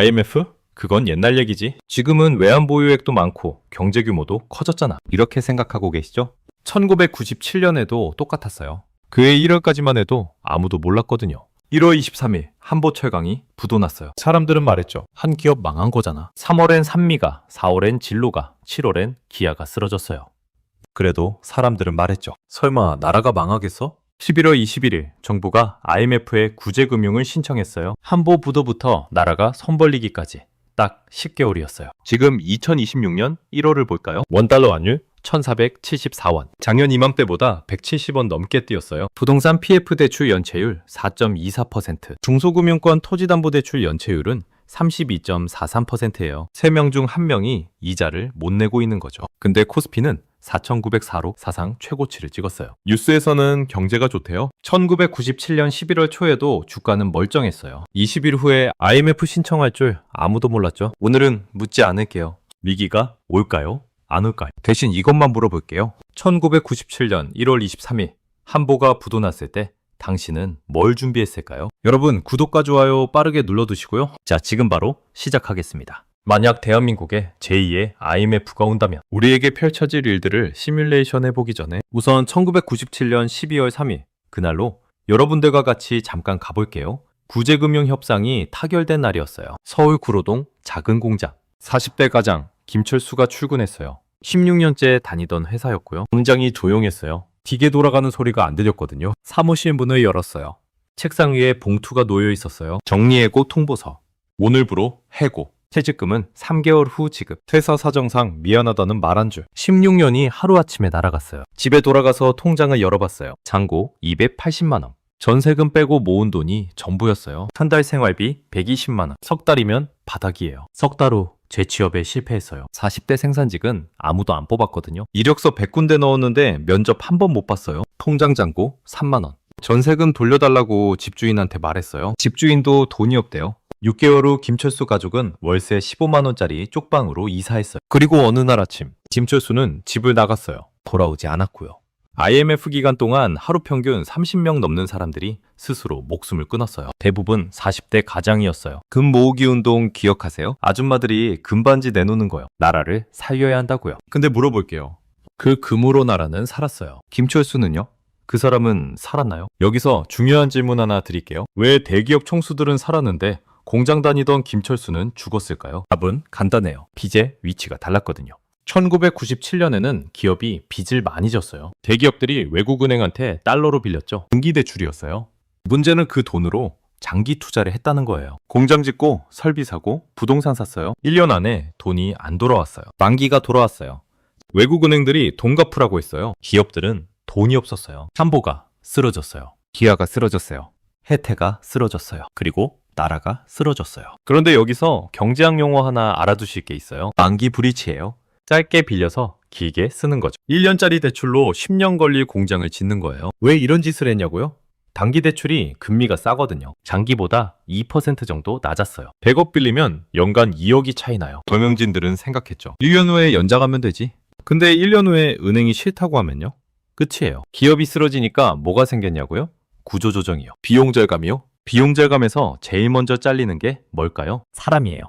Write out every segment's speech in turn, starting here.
IMF? 그건 옛날 얘기지. 지금은 외환 보유액도 많고 경제 규모도 커졌잖아. 이렇게 생각하고 계시죠? 1997년에도 똑같았어요. 그해 1월까지만 해도 아무도 몰랐거든요. 1월 23일 한보 철강이 부도났어요. 사람들은 말했죠. 한 기업 망한 거잖아. 3월엔 산미가, 4월엔 진로가, 7월엔 기아가 쓰러졌어요. 그래도 사람들은 말했죠. 설마 나라가 망하겠어? 11월 21일 정부가 IMF에 구제금융을 신청했어요. 한보 부도부터 나라가 손 벌리기까지 딱 10개월이었어요. 지금 2026년 1월을 볼까요? 원달러 환율 1474원. 작년 이맘때보다 170원 넘게 뛰었어요. 부동산 PF 대출 연체율 4.24%. 중소금융권 토지담보대출 연체율은 32.43%예요. 3명 중 1명이 이자를 못 내고 있는 거죠. 근데 코스피는 4,904로 사상 최고치를 찍었어요. 뉴스에서는 경제가 좋대요. 1997년 11월 초에도 주가는 멀쩡했어요. 20일 후에 IMF 신청할 줄 아무도 몰랐죠. 오늘은 묻지 않을게요. 위기가 올까요? 안 올까요? 대신 이것만 물어볼게요. 1997년 1월 23일 한보가 부도났을 때 당신은 뭘 준비했을까요? 여러분 구독과 좋아요 빠르게 눌러두시고요. 자, 지금 바로 시작하겠습니다. 만약 대한민국에 제2의 IMF가 온다면 우리에게 펼쳐질 일들을 시뮬레이션 해보기 전에 우선 1997년 12월 3일 그날로 여러분들과 같이 잠깐 가볼게요. 구제금융 협상이 타결된 날이었어요. 서울 구로동 작은 공장 40대 가장 김철수가 출근했어요. 16년째 다니던 회사였고요. 굉장히 조용했어요. 기계 돌아가는 소리가 안 들렸거든요. 사무실 문을 열었어요. 책상 위에 봉투가 놓여 있었어요. 정리해고 통보서. 오늘부로 해고. 퇴직금은 3개월 후 지급. 퇴사 사정상 미안하다는 말 한 줄. 16년이 하루아침에 날아갔어요. 집에 돌아가서 통장을 열어봤어요. 잔고 280만 원. 전세금 빼고 모은 돈이 전부였어요. 한 달 생활비 120만 원. 석 달이면 바닥이에요. 석 달 후 재취업에 실패했어요. 40대 생산직은 아무도 안 뽑았거든요. 이력서 100군데 넣었는데 면접 한 번 못 봤어요. 통장 잔고 3만 원. 전세금 돌려달라고 집주인한테 말했어요. 집주인도 돈이 없대요. 6개월 후 김철수 가족은 월세 15만 원짜리 쪽방으로 이사했어요. 그리고 어느 날 아침 김철수는 집을 나갔어요. 돌아오지 않았고요. IMF 기간 동안 하루 평균 30명 넘는 사람들이 스스로 목숨을 끊었어요. 대부분 40대 가장이었어요. 금 모으기 운동 기억하세요? 아줌마들이 금반지 내놓는 거요. 나라를 살려야 한다고요. 근데 물어볼게요. 그 금으로 나라는 살았어요. 김철수는요? 그 사람은 살았나요? 여기서 중요한 질문 하나 드릴게요. 왜 대기업 총수들은 살았는데 공장 다니던 김철수는 죽었을까요? 답은 간단해요. 빚의 위치가 달랐거든요. 1997년에는 기업이 빚을 많이 졌어요. 대기업들이 외국은행한테 달러로 빌렸죠. 분기대출이었어요. 문제는 그 돈으로 장기 투자를 했다는 거예요. 공장 짓고 설비 사고 부동산 샀어요. 1년 안에 돈이 안 돌아왔어요. 만기가 돌아왔어요. 외국은행들이 돈 갚으라고 했어요. 기업들은 돈이 없었어요. 한보가 쓰러졌어요. 기아가 쓰러졌어요. 혜태가 쓰러졌어요. 그리고 나라가 쓰러졌어요. 그런데 여기서 경제학 용어 하나 알아두실 게 있어요. 만기 브리치예요. 짧게 빌려서 길게 쓰는 거죠. 1년짜리 대출로 10년 걸릴 공장을 짓는 거예요. 왜 이런 짓을 했냐고요? 단기 대출이 금리가 싸거든요. 장기보다 2% 정도 낮았어요. 100억 빌리면 연간 2억이 차이 나요. 경영진들은 생각했죠. 1년 후에 연장하면 되지. 근데 1년 후에 은행이 싫다고 하면요? 끝이에요. 기업이 쓰러지니까 뭐가 생겼냐고요? 구조조정이요. 비용 절감이요? 비용 절감에서 제일 먼저 잘리는 게 뭘까요? 사람이에요.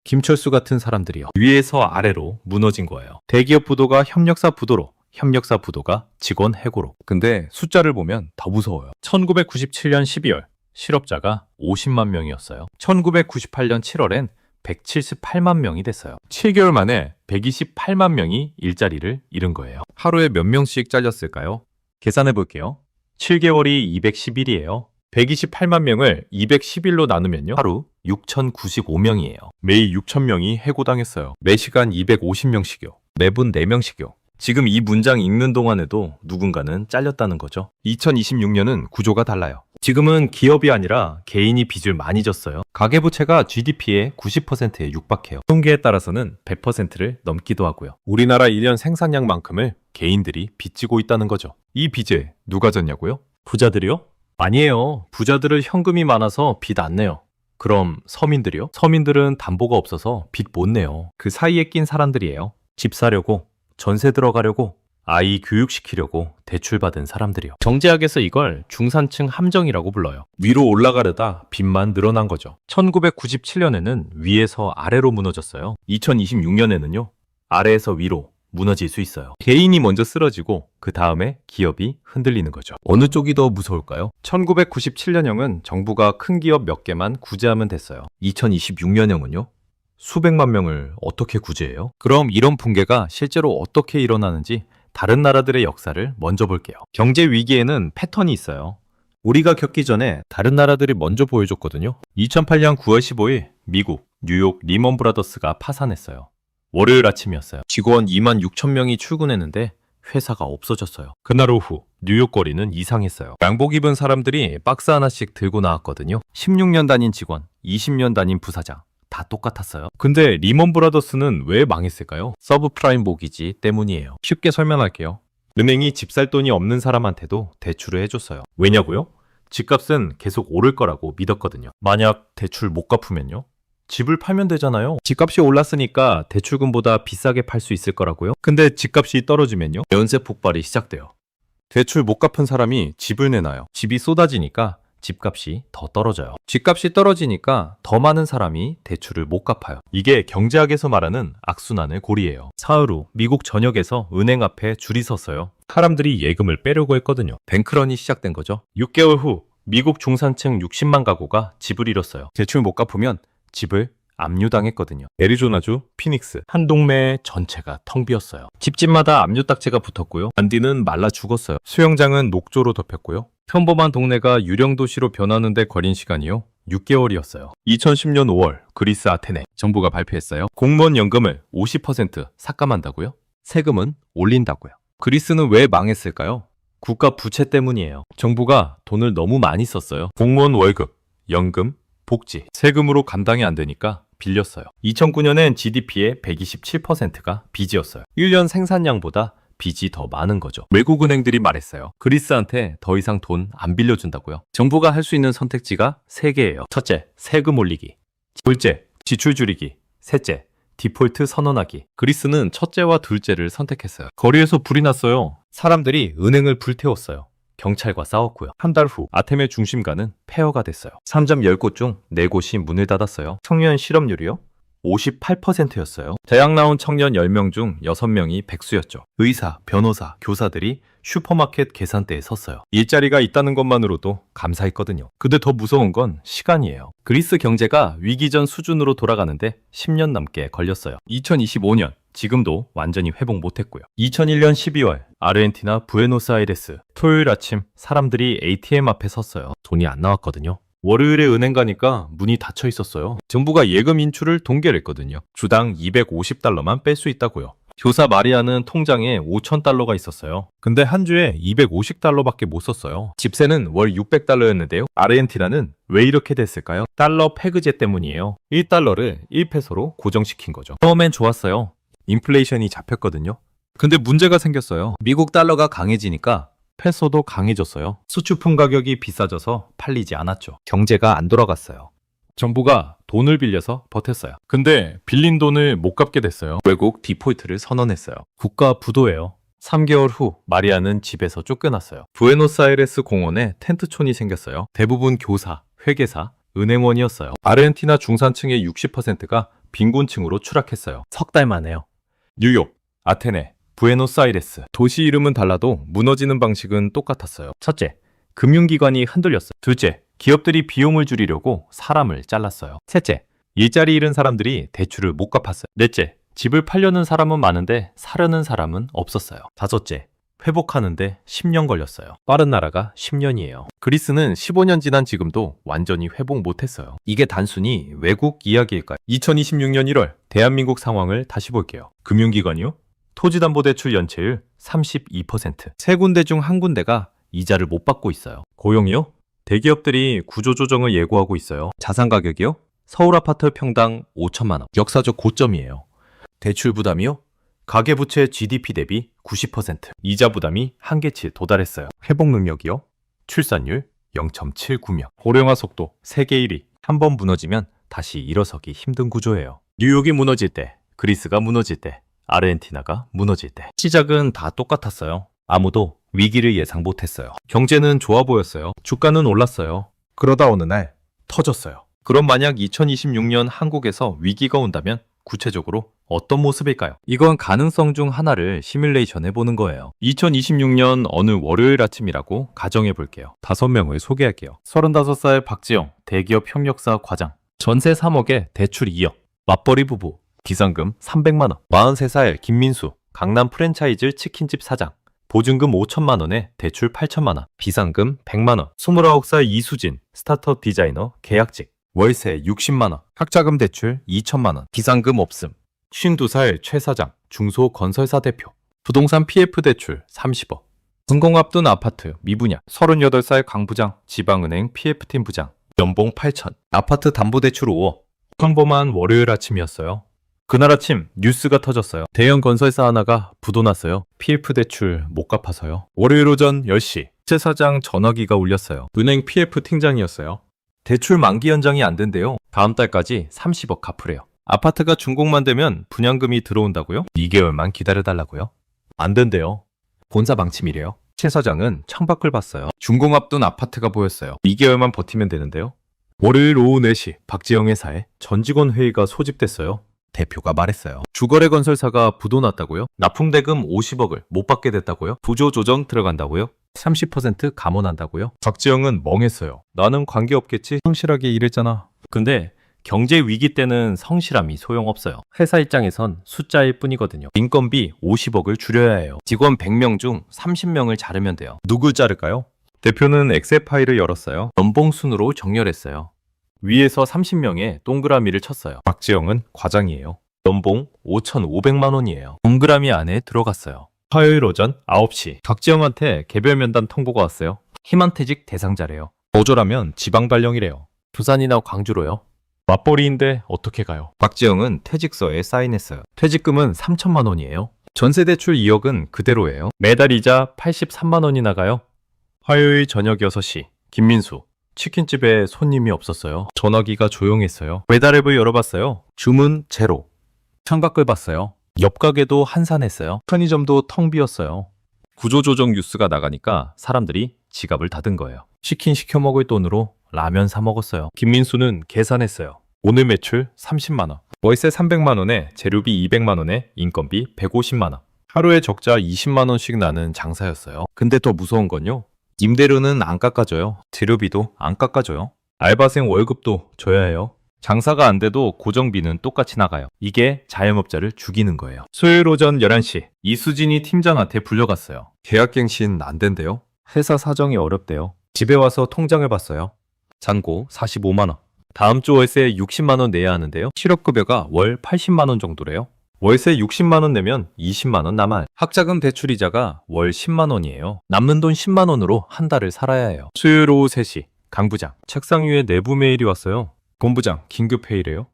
김철수 같은 사람들이요. 위에서 아래로 무너진 거예요. 대기업 부도가 협력사 부도로, 협력사 부도가 직원 해고로. 근데 숫자를 보면 더 무서워요. 1997년 12월 실업자가 50만 명이었어요. 1998년 7월엔 178만 명이 됐어요. 7개월 만에 128만 명이 일자리를 잃은 거예요. 하루에 몇 명씩 잘렸을까요? 계산해 볼게요. 7개월이 210일이에요. 128만 명을 211로 나누면요. 하루 6,095명이에요. 매일 6,000명이 해고당했어요. 매시간 250명씩이요. 매분 4명씩이요. 지금 이 문장 읽는 동안에도 누군가는 잘렸다는 거죠. 2026년은 구조가 달라요. 지금은 기업이 아니라 개인이 빚을 많이 졌어요. 가계부채가 GDP의 90%에 육박해요. 통계에 따라서는 100%를 넘기도 하고요. 우리나라 1년 생산량만큼을 개인들이 빚지고 있다는 거죠. 이 빚을 누가 졌냐고요? 부자들이요? 아니에요. 부자들은 현금이 많아서 빚 안 내요. 그럼 서민들이요? 서민들은 담보가 없어서 빚 못 내요. 그 사이에 낀 사람들이에요. 집 사려고, 전세 들어가려고, 아이 교육시키려고 대출받은 사람들이요. 경제학에서 이걸 중산층 함정이라고 불러요. 위로 올라가려다 빚만 늘어난 거죠. 1997년에는 위에서 아래로 무너졌어요. 2026년에는요. 아래에서 위로 무너질 수 있어요. 개인이 먼저 쓰러지고 그 다음에 기업이 흔들리는 거죠. 어느 쪽이 더 무서울까요? 1997년형은 정부가 큰 기업 몇 개만 구제하면 됐어요. 2026년형은요? 수백만 명을 어떻게 구제해요? 그럼 이런 붕괴가 실제로 어떻게 일어나는지 다른 나라들의 역사를 먼저 볼게요. 경제 위기에는 패턴이 있어요. 우리가 겪기 전에 다른 나라들이 먼저 보여줬거든요. 2008년 9월 15일 미국 뉴욕 리먼 브라더스가 파산했어요. 월요일 아침이었어요. 직원 2만 6천 명이 출근했는데 회사가 없어졌어요. 그날 오후 뉴욕 거리는 이상했어요. 양복 입은 사람들이 박스 하나씩 들고 나왔거든요. 16년 다닌 직원, 20년 다닌 부사장 다 똑같았어요. 근데 리먼 브라더스는 왜 망했을까요? 서브프라임 모기지 때문이에요. 쉽게 설명할게요. 은행이 집 살 돈이 없는 사람한테도 대출을 해줬어요. 왜냐고요? 집값은 계속 오를 거라고 믿었거든요. 만약 대출 못 갚으면요? 집을 팔면 되잖아요. 집값이 올랐으니까 대출금보다 비싸게 팔 수 있을 거라고요? 근데 집값이 떨어지면요? 연쇄 폭발이 시작돼요. 대출 못 갚은 사람이 집을 내놔요. 집이 쏟아지니까 집값이 더 떨어져요. 집값이 떨어지니까 더 많은 사람이 대출을 못 갚아요. 이게 경제학에서 말하는 악순환의 고리예요. 사흘 후 미국 전역에서 은행 앞에 줄이 섰어요. 사람들이 예금을 빼려고 했거든요. 뱅크런이 시작된 거죠. 6개월 후 미국 중산층 60만 가구가 집을 잃었어요. 대출 못 갚으면 집을 압류당했거든요. 애리조나주 피닉스 한 동네 전체가 텅 비었어요. 집집마다 압류딱지가 붙었고요. 잔디는 말라 죽었어요. 수영장은 녹조로 덮였고요. 평범한 동네가 유령 도시로 변하는 데 걸린 시간이요. 6개월이었어요. 2010년 5월 그리스 아테네 정부가 발표했어요. 공무원 연금을 50% 삭감한다고요? 세금은 올린다고요. 그리스는 왜 망했을까요? 국가 부채 때문이에요. 정부가 돈을 너무 많이 썼어요. 공무원 월급, 연금, 복지, 세금으로 감당이 안 되니까 빌렸어요. 2009년엔 GDP의 127%가 빚이었어요. 1년 생산량보다 빚이 더 많은 거죠. 외국 은행들이 말했어요. 그리스한테 더 이상 돈 안 빌려준다고요. 정부가 할 수 있는 선택지가 3개예요. 첫째, 세금 올리기. 둘째, 지출 줄이기. 셋째, 디폴트 선언하기. 그리스는 첫째와 둘째를 선택했어요. 거리에서 불이 났어요. 사람들이 은행을 불태웠어요. 경찰과 싸웠고요. 한 달 후 아테네 중심가는 폐허가 됐어요. 3점 10곳 중 4곳이 문을 닫았어요. 청년 실업률이요? 58%였어요. 대학 나온 청년 10명 중 6명이 백수였죠. 의사, 변호사, 교사들이 슈퍼마켓 계산대에 섰어요. 일자리가 있다는 것만으로도 감사했거든요. 근데 더 무서운 건 시간이에요. 그리스 경제가 위기 전 수준으로 돌아가는데 10년 넘게 걸렸어요. 2025년 지금도 완전히 회복 못했고요. 2001년 12월 아르헨티나 부에노스아이레스 토요일 아침 사람들이 ATM 앞에 섰어요. 돈이 안 나왔거든요. 월요일에 은행 가니까 문이 닫혀 있었어요. 정부가 예금 인출을 동결했거든요. 주당 250달러만 뺄 수 있다고요. 교사 마리아는 통장에 5,000달러가 있었어요. 근데 한 주에 250달러밖에 못 썼어요. 집세는 월 600달러였는데요. 아르헨티나는 왜 이렇게 됐을까요? 달러 패그제 때문이에요. 1달러를 1페소로 고정시킨 거죠. 처음엔 좋았어요. 인플레이션이 잡혔거든요. 근데 문제가 생겼어요. 미국 달러가 강해지니까 페소도 강해졌어요. 수출품 가격이 비싸져서 팔리지 않았죠. 경제가 안 돌아갔어요. 정부가 돈을 빌려서 버텼어요. 근데 빌린 돈을 못 갚게 됐어요. 외국 디폴트를 선언했어요. 국가 부도예요. 3개월 후 마리아는 집에서 쫓겨났어요. 부에노스아이레스 공원에 텐트촌이 생겼어요. 대부분 교사, 회계사, 은행원이었어요. 아르헨티나 중산층의 60%가 빈곤층으로 추락했어요. 석 달 만에요. 뉴욕, 아테네, 부에노스아이레스. 도시 이름은 달라도 무너지는 방식은 똑같았어요. 첫째, 금융기관이 흔들렸어요. 둘째, 기업들이 비용을 줄이려고 사람을 잘랐어요. 셋째, 일자리 잃은 사람들이 대출을 못 갚았어요. 넷째, 집을 팔려는 사람은 많은데 사려는 사람은 없었어요. 다섯째, 회복하는데 10년 걸렸어요. 빠른 나라가 10년이에요. 그리스는 15년 지난 지금도 완전히 회복 못했어요. 이게 단순히 외국 이야기일까요? 2026년 1월 대한민국 상황을 다시 볼게요. 금융기관이요? 토지담보대출 연체율 32%. 세 군데 중 한 군데가 이자를 못 받고 있어요. 고용이요? 대기업들이 구조조정을 예고하고 있어요. 자산 가격이요? 서울 아파트 평당 5천만 원. 역사적 고점이에요. 대출 부담이요? 가계부채 GDP 대비 90%. 이자 부담이 한계치에 도달했어요. 회복 능력이요? 출산율 0.79명. 고령화 속도 세계 1위. 한 번 무너지면 다시 일어서기 힘든 구조예요. 뉴욕이 무너질 때, 그리스가 무너질 때, 아르헨티나가 무너질 때. 시작은 다 똑같았어요. 아무도 위기를 예상 못했어요. 경제는 좋아 보였어요. 주가는 올랐어요. 그러다 어느 날 터졌어요. 그럼 만약 2026년 한국에서 위기가 온다면 구체적으로 어떤 모습일까요? 이건 가능성 중 하나를 시뮬레이션 해보는 거예요. 2026년 어느 월요일 아침이라고 가정해 볼게요. 5명을 소개할게요. 35살 박지영, 대기업 협력사 과장. 전세 3억에 대출 2억. 맞벌이 부부. 비상금 300만 원. 43살 김민수, 강남 프랜차이즈 치킨집 사장. 보증금 5천만 원에 대출 8천만 원. 비상금 100만 원. 29살 이수진, 스타트업 디자이너, 계약직. 월세 60만 원. 학자금 대출 2천만 원. 비상금 없음. 52살 최 사장, 중소건설사 대표. 부동산 PF 대출 30억. 준공 앞둔 아파트 미분양. 38살 강 부장, 지방은행 PF팀 부장. 연봉 8천. 아파트 담보대출 5억. 평범한 월요일 아침이었어요. 그날 아침 뉴스가 터졌어요. 대형 건설사 하나가 부도났어요. PF 대출 못 갚아서요. 월요일 오전 10시 최 사장 전화기가 울렸어요. 은행 PF 팀장이었어요. 대출 만기 연장이 안 된대요. 다음 달까지 30억 갚으래요. 아파트가 준공만 되면 분양금이 들어온다고요? 2개월만 기다려달라고요? 안 된대요. 본사 망침이래요. 최 사장은 창밖을 봤어요. 준공 앞둔 아파트가 보였어요. 2개월만 버티면 되는데요. 월요일 오후 4시 박지영 회사에 전 직원 회의가 소집됐어요. 대표가 말했어요. 주거래 건설사가 부도났다고요? 납품대금 50억을 못 받게 됐다고요? 구조조정 들어간다고요? 30% 감원한다고요? 박지영은 멍했어요. 나는 관계없겠지? 성실하게 일했잖아. 근데 경제 위기 때는 성실함이 소용없어요. 회사 입장에선 숫자일 뿐이거든요. 인건비 50억을 줄여야 해요. 직원 100명 중 30명을 자르면 돼요. 누굴 자를까요? 대표는 엑셀 파일을 열었어요. 연봉 순으로 정렬했어요. 위에서 30명에 동그라미를 쳤어요. 박지영은 과장이에요. 연봉 5,500만 원이에요. 동그라미 안에 들어갔어요. 화요일 오전 9시 박지영한테 개별 면담 통보가 왔어요. 희망퇴직 대상자래요. 거절하면 지방 발령이래요. 부산이나 광주로요. 맞벌이인데 어떻게 가요? 박지영은 퇴직서에 사인했어요. 퇴직금은 3천만 원이에요. 전세 대출 2억은 그대로예요. 매달 이자 83만 원이 나가요. 화요일 저녁 6시 김민수. 치킨집에 손님이 없었어요. 전화기가 조용했어요. 배달앱을 열어봤어요. 주문 제로. 창밖을 봤어요. 옆 가게도 한산했어요. 편의점도 텅 비었어요. 구조조정 뉴스가 나가니까 사람들이 지갑을 닫은 거예요. 치킨 시켜 먹을 돈으로 라면 사 먹었어요. 김민수는 계산했어요. 오늘 매출 30만 원. 월세 300만 원에 재료비 200만 원에 인건비 150만 원. 하루에 적자 20만 원씩 나는 장사였어요. 근데 더 무서운 건요. 임대료는 안 깎아줘요. 재료비도 안 깎아줘요. 알바생 월급도 줘야 해요. 장사가 안 돼도 고정비는 똑같이 나가요. 이게 자영업자를 죽이는 거예요. 수요일 오전 11시 이수진이 팀장한테 불려갔어요. 계약갱신 안 된대요. 회사 사정이 어렵대요. 집에 와서 통장을 봤어요. 잔고 45만 원. 다음 주 월세 60만 원 내야 하는데요. 실업급여가 월 80만 원 정도래요. 월세 60만 원 내면 20만 원 남아요. 학자금 대출 이자가 월 10만 원이에요. 남는 돈 10만 원으로 한 달을 살아야 해요. 수요일 오후 3시 강 부장. 책상 위에 내부 메일이 왔어요. 본부장 긴급 회의래요.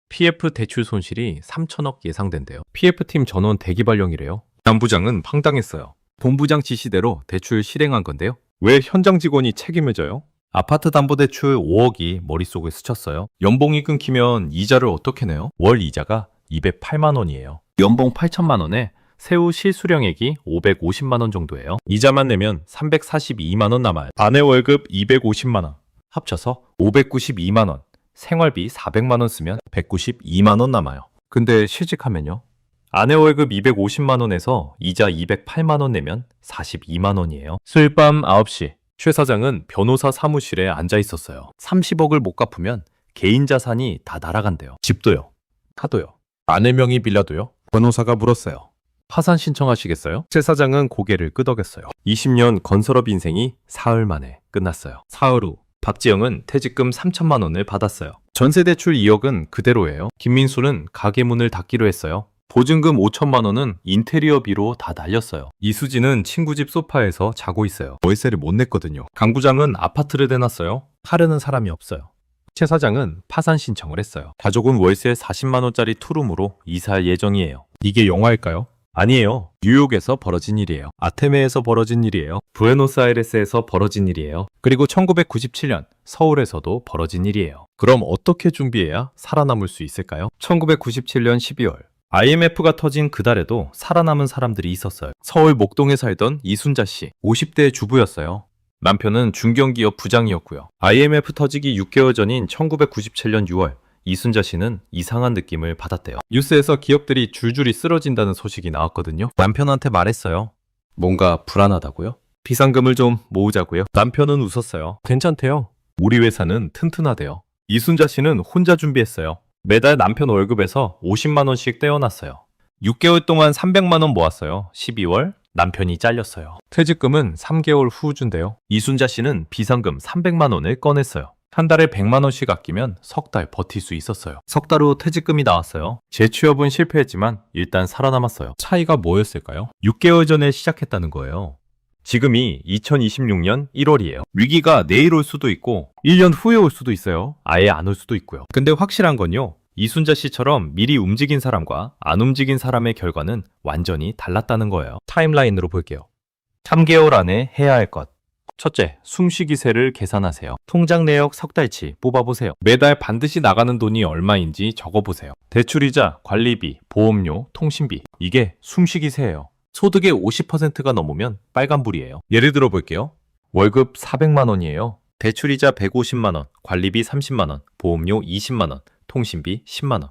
PF 대출 손실이 3천억 예상된대요. PF팀 전원 대기 발령이래요. 강 부장은 황당했어요. 본부장 지시대로 대출 실행한 건데요. 왜 현장 직원이 책임을 져요? 아파트 담보대출 5억이 머릿속을 스쳤어요. 연봉이 끊기면 이자를 어떻게 내요? 월 이자가 208만 원이에요. 연봉 8천만 원에 세후 실수령액이 550만 원 정도예요. 이자만 내면 342만 원 남아요. 아내 월급 250만 원. 합쳐서 592만 원. 생활비 400만 원 쓰면 192만 원 남아요. 근데 실직하면요? 아내 월급 250만 원에서 이자 208만 원 내면 42만 원이에요. 수요일 밤 9시 최 사장은 변호사 사무실에 앉아 있었어요. 30억을 못 갚으면 개인 자산이 다 날아간대요. 집도요. 카도요. 아내 명의 빌라도요. 변호사가 물었어요. 파산 신청하시겠어요? 최 사장은 고개를 끄덕였어요. 20년 건설업 인생이 사흘 만에 끝났어요. 사흘 후 박지영은 퇴직금 3천만 원을 받았어요. 전세 대출 2억은 그대로예요. 김민수는 가게 문을 닫기로 했어요. 보증금 5천만 원은 인테리어비로 다 날렸어요. 이수진은 친구 집 소파에서 자고 있어요. 월세를 못 냈거든요. 강 부장은 아파트를 내놨어요. 하려는 사람이 없어요. 최 사장은 파산 신청을 했어요. 가족은 월세 40만 원짜리 투룸으로 이사할 예정이에요. 이게 영화일까요? 아니에요. 뉴욕에서 벌어진 일이에요. 아테네에서 벌어진 일이에요. 부에노스아이레스에서 벌어진 일이에요. 그리고 1997년 서울에서도 벌어진 일이에요. 그럼 어떻게 준비해야 살아남을 수 있을까요? 1997년 12월 IMF가 터진 그달에도 살아남은 사람들이 있었어요. 서울 목동에 살던 이순자 씨, 50대 주부였어요. 남편은 중견기업 부장이었고요. IMF 터지기 6개월 전인 1997년 6월, 이순자 씨는 이상한 느낌을 받았대요. 뉴스에서 기업들이 줄줄이 쓰러진다는 소식이 나왔거든요. 남편한테 말했어요. 뭔가 불안하다고요? 비상금을 좀 모으자고요. 남편은 웃었어요. 괜찮대요. 우리 회사는 튼튼하대요. 이순자 씨는 혼자 준비했어요. 매달 남편 월급에서 50만 원씩 떼어놨어요. 6개월 동안 300만 원 모았어요. 12월 남편이 잘렸어요. 퇴직금은 3개월 후 준대요. 이순자 씨는 비상금 300만 원을 꺼냈어요. 한 달에 100만 원씩 아끼면 석 달 버틸 수 있었어요. 석 달 후 퇴직금이 나왔어요. 재취업은 실패했지만 일단 살아남았어요. 차이가 뭐였을까요? 6개월 전에 시작했다는 거예요. 지금이 2026년 1월이에요. 위기가 내일 올 수도 있고 1년 후에 올 수도 있어요. 아예 안 올 수도 있고요. 근데 확실한 건요. 이순자 씨처럼 미리 움직인 사람과 안 움직인 사람의 결과는 완전히 달랐다는 거예요. 타임라인으로 볼게요. 3개월 안에 해야 할 것. 첫째, 숨쉬기세를 계산하세요. 통장 내역 석 달치 뽑아보세요. 매달 반드시 나가는 돈이 얼마인지 적어보세요. 대출이자, 관리비, 보험료, 통신비. 이게 숨쉬기세예요. 소득의 50%가 넘으면 빨간불이에요. 예를 들어 볼게요. 월급 400만 원이에요. 대출이자 150만 원, 관리비 30만 원, 보험료 20만 원, 통신비 10만 원.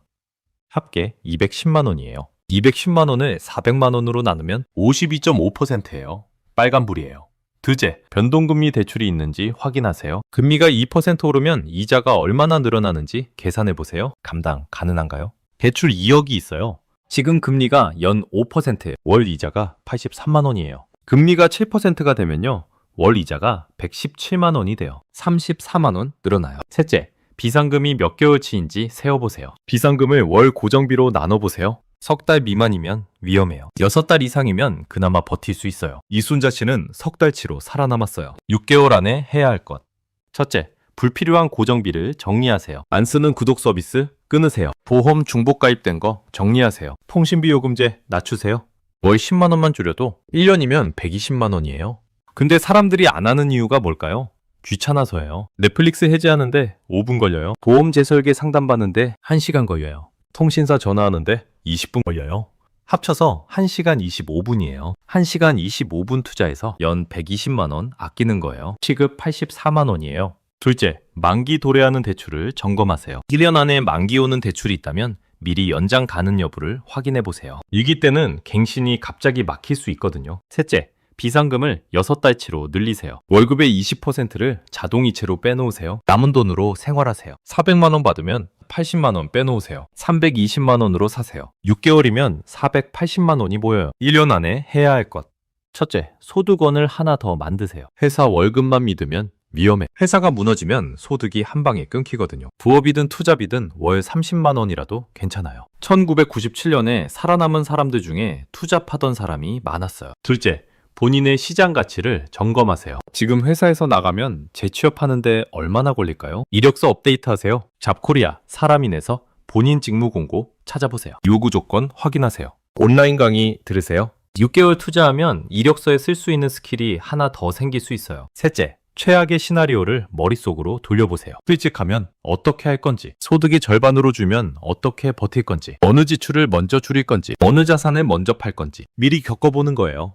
합계 210만 원이에요. 210만 원을 400만 원으로 나누면 52.5%예요. 빨간불이에요. 둘째, 변동금리 대출이 있는지 확인하세요. 금리가 2% 오르면 이자가 얼마나 늘어나는지 계산해보세요. 감당 가능한가요? 대출 2억이 있어요. 지금 금리가 연 5%, 월 이자가 83만 원이에요. 금리가 7%가 되면요. 월 이자가 117만 원이 돼요. 34만 원 늘어나요. 셋째, 비상금이 몇 개월치인지 세어보세요. 비상금을 월 고정비로 나눠보세요. 석 달 미만이면 위험해요. 6달 이상이면 그나마 버틸 수 있어요. 이순자 씨는 석 달치로 살아남았어요. 6개월 안에 해야 할 것. 첫째, 불필요한 고정비를 정리하세요. 안 쓰는 구독 서비스 끊으세요. 보험 중복 가입된 거 정리하세요. 통신비 요금제 낮추세요. 월 10만 원만 줄여도 1년이면 120만 원이에요. 근데 사람들이 안 하는 이유가 뭘까요? 귀찮아서예요. 넷플릭스 해지하는데 5분 걸려요. 보험 재설계 상담받는데 1시간 걸려요. 통신사 전화하는데 20분 걸려요. 합쳐서 1시간 25분이에요. 1시간 25분 투자해서 연 120만 원 아끼는 거예요. 시급 84만 원이에요. 둘째, 만기 도래하는 대출을 점검하세요. 1년 안에 만기 오는 대출이 있다면 미리 연장 가능 여부를 확인해 보세요. 위기 때는 갱신이 갑자기 막힐 수 있거든요. 셋째, 비상금을 6달치로 늘리세요. 월급의 20%를 자동이체로 빼놓으세요. 남은 돈으로 생활하세요. 400만 원 받으면 80만 원 빼놓으세요. 320만 원으로 사세요. 6개월이면 480만 원이 모여요. 1년 안에 해야 할 것. 첫째, 소득원을 하나 더 만드세요. 회사 월급만 믿으면 위험해. 회사가 무너지면 소득이 한 방에 끊기거든요. 부업이든 투잡이든 월 30만 원이라도 괜찮아요. 1997년에 살아남은 사람들 중에 투잡하던 사람이 많았어요. 둘째, 본인의 시장 가치를 점검하세요. 지금 회사에서 나가면 재취업하는데 얼마나 걸릴까요? 이력서 업데이트하세요. 잡코리아, 사람인에서 본인 직무 공고 찾아보세요. 요구 조건 확인하세요. 온라인 강의 들으세요. 6개월 투자하면 이력서에 쓸 수 있는 스킬이 하나 더 생길 수 있어요. 셋째, 최악의 시나리오를 머릿속으로 돌려보세요. 퇴직하면 어떻게 할 건지, 소득의 절반으로 주면 어떻게 버틸 건지, 어느 지출을 먼저 줄일 건지, 어느 자산을 먼저 팔 건지 미리 겪어보는 거예요.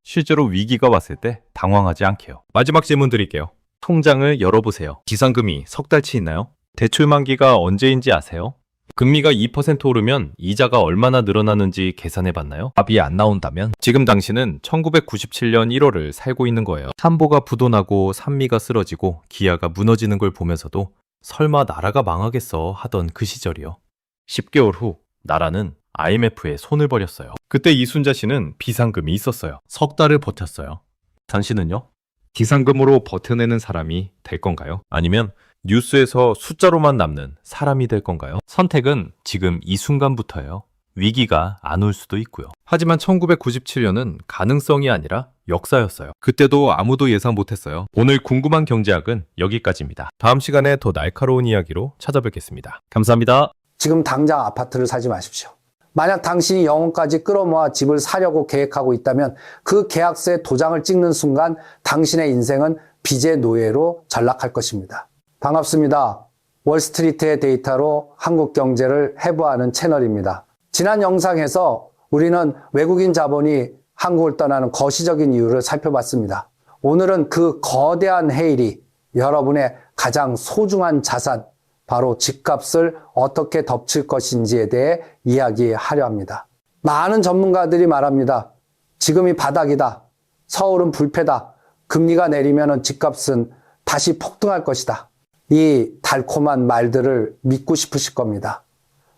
실제로 위기가 왔을 때 당황하지 않게요. 마지막 질문 드릴게요. 통장을 열어보세요. 비상금이 석 달치 있나요? 대출 만기가 언제인지 아세요? 금리가 2% 오르면 이자가 얼마나 늘어나는지 계산해봤나요? 답이 안 나온다면 지금 당신은 1997년 1월을 살고 있는 거예요. 삼보가 부도나고 산미가 쓰러지고 기아가 무너지는 걸 보면서도 설마 나라가 망하겠어 하던 그 시절이요. 10개월 후 나라는 IMF에 손을 버렸어요. 그때 이순자 씨는 비상금이 있었어요. 석 달을 버텼어요. 당신은요? 비상금으로 버텨내는 사람이 될 건가요? 아니면 뉴스에서 숫자로만 남는 사람이 될 건가요? 선택은 지금 이 순간부터예요. 위기가 안 올 수도 있고요. 하지만 1997년은 가능성이 아니라 역사였어요. 그때도 아무도 예상 못했어요. 오늘 궁금한 경제학은 여기까지입니다. 다음 시간에 더 날카로운 이야기로 찾아뵙겠습니다. 감사합니다. 지금 당장 아파트를 사지 마십시오. 만약 당신이 영혼까지 끌어모아 집을 사려고 계획하고 있다면 그 계약서에 도장을 찍는 순간 당신의 인생은 빚의 노예로 전락할 것입니다. 반갑습니다. 월스트리트의 데이터로 한국 경제를 해부하는 채널입니다. 지난 영상에서 우리는 외국인 자본이 한국을 떠나는 거시적인 이유를 살펴봤습니다. 오늘은 그 거대한 해일이 여러분의 가장 소중한 자산, 바로 집값을 어떻게 덮칠 것인지에 대해 이야기하려 합니다. 많은 전문가들이 말합니다. 지금이 바닥이다. 서울은 불패다. 금리가 내리면 집값은 다시 폭등할 것이다. 이 달콤한 말들을 믿고 싶으실 겁니다.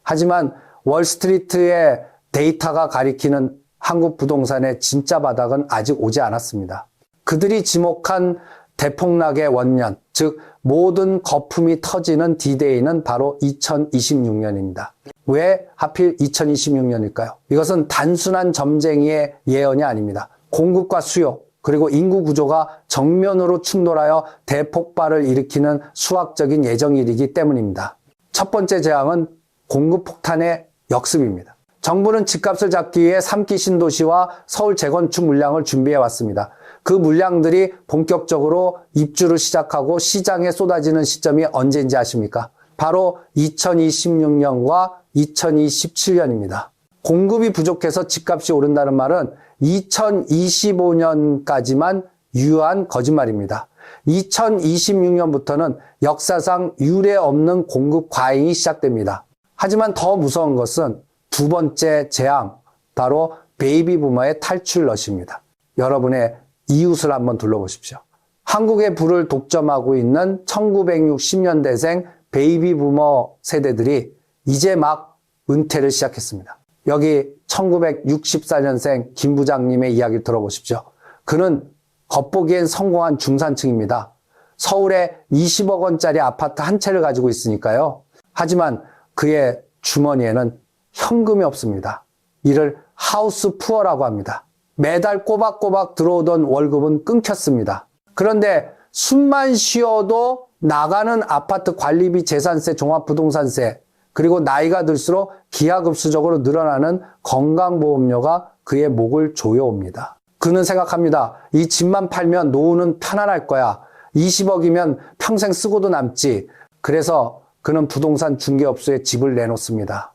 하지만 월스트리트의 데이터가 가리키는 한국 부동산의 진짜 바닥은 아직 오지 않았습니다. 그들이 지목한 대폭락의 원년, 즉 모든 거품이 터지는 D-Day는 바로 2026년입니다. 왜 하필 2026년일까요? 이것은 단순한 점쟁이의 예언이 아닙니다. 공급과 수요, 그리고 인구 구조가 정면으로 충돌하여 대폭발을 일으키는 수학적인 예정일이기 때문입니다. 첫 번째 재앙은 공급 폭탄의 역습입니다. 정부는 집값을 잡기 위해 3기 신도시와 서울 재건축 물량을 준비해 왔습니다. 그 물량들이 본격적으로 입주를 시작하고 시장에 쏟아지는 시점이 언제인지 아십니까? 바로 2026년과 2027년입니다. 공급이 부족해서 집값이 오른다는 말은 2025년까지만 유효한 거짓말입니다. 2026년부터는 역사상 유례 없는 공급 과잉이 시작됩니다. 하지만 더 무서운 것은 두 번째 재앙, 바로 베이비 부머의 탈출럿입니다. 여러분의 이웃을 한번 둘러보십시오. 한국의 부를 독점하고 있는 1960년대생 베이비 부머 세대들이 이제 막 은퇴를 시작했습니다. 여기 1964년생 김 부장님의 이야기를 들어보십시오. 그는 겉보기엔 성공한 중산층입니다. 서울에 20억 원짜리 아파트 한 채를 가지고 있으니까요. 하지만 그의 주머니에는 현금이 없습니다. 이를 하우스 푸어라고 합니다. 매달 꼬박꼬박 들어오던 월급은 끊겼습니다. 그런데 숨만 쉬어도 나가는 아파트 관리비, 재산세, 종합부동산세, 그리고 나이가 들수록 기하급수적으로 늘어나는 건강보험료가 그의 목을 조여옵니다. 그는 생각합니다. 이 집만 팔면 노후는 편안할 거야. 20억이면 평생 쓰고도 남지. 그래서 그는 부동산 중개업소에 집을 내놓습니다.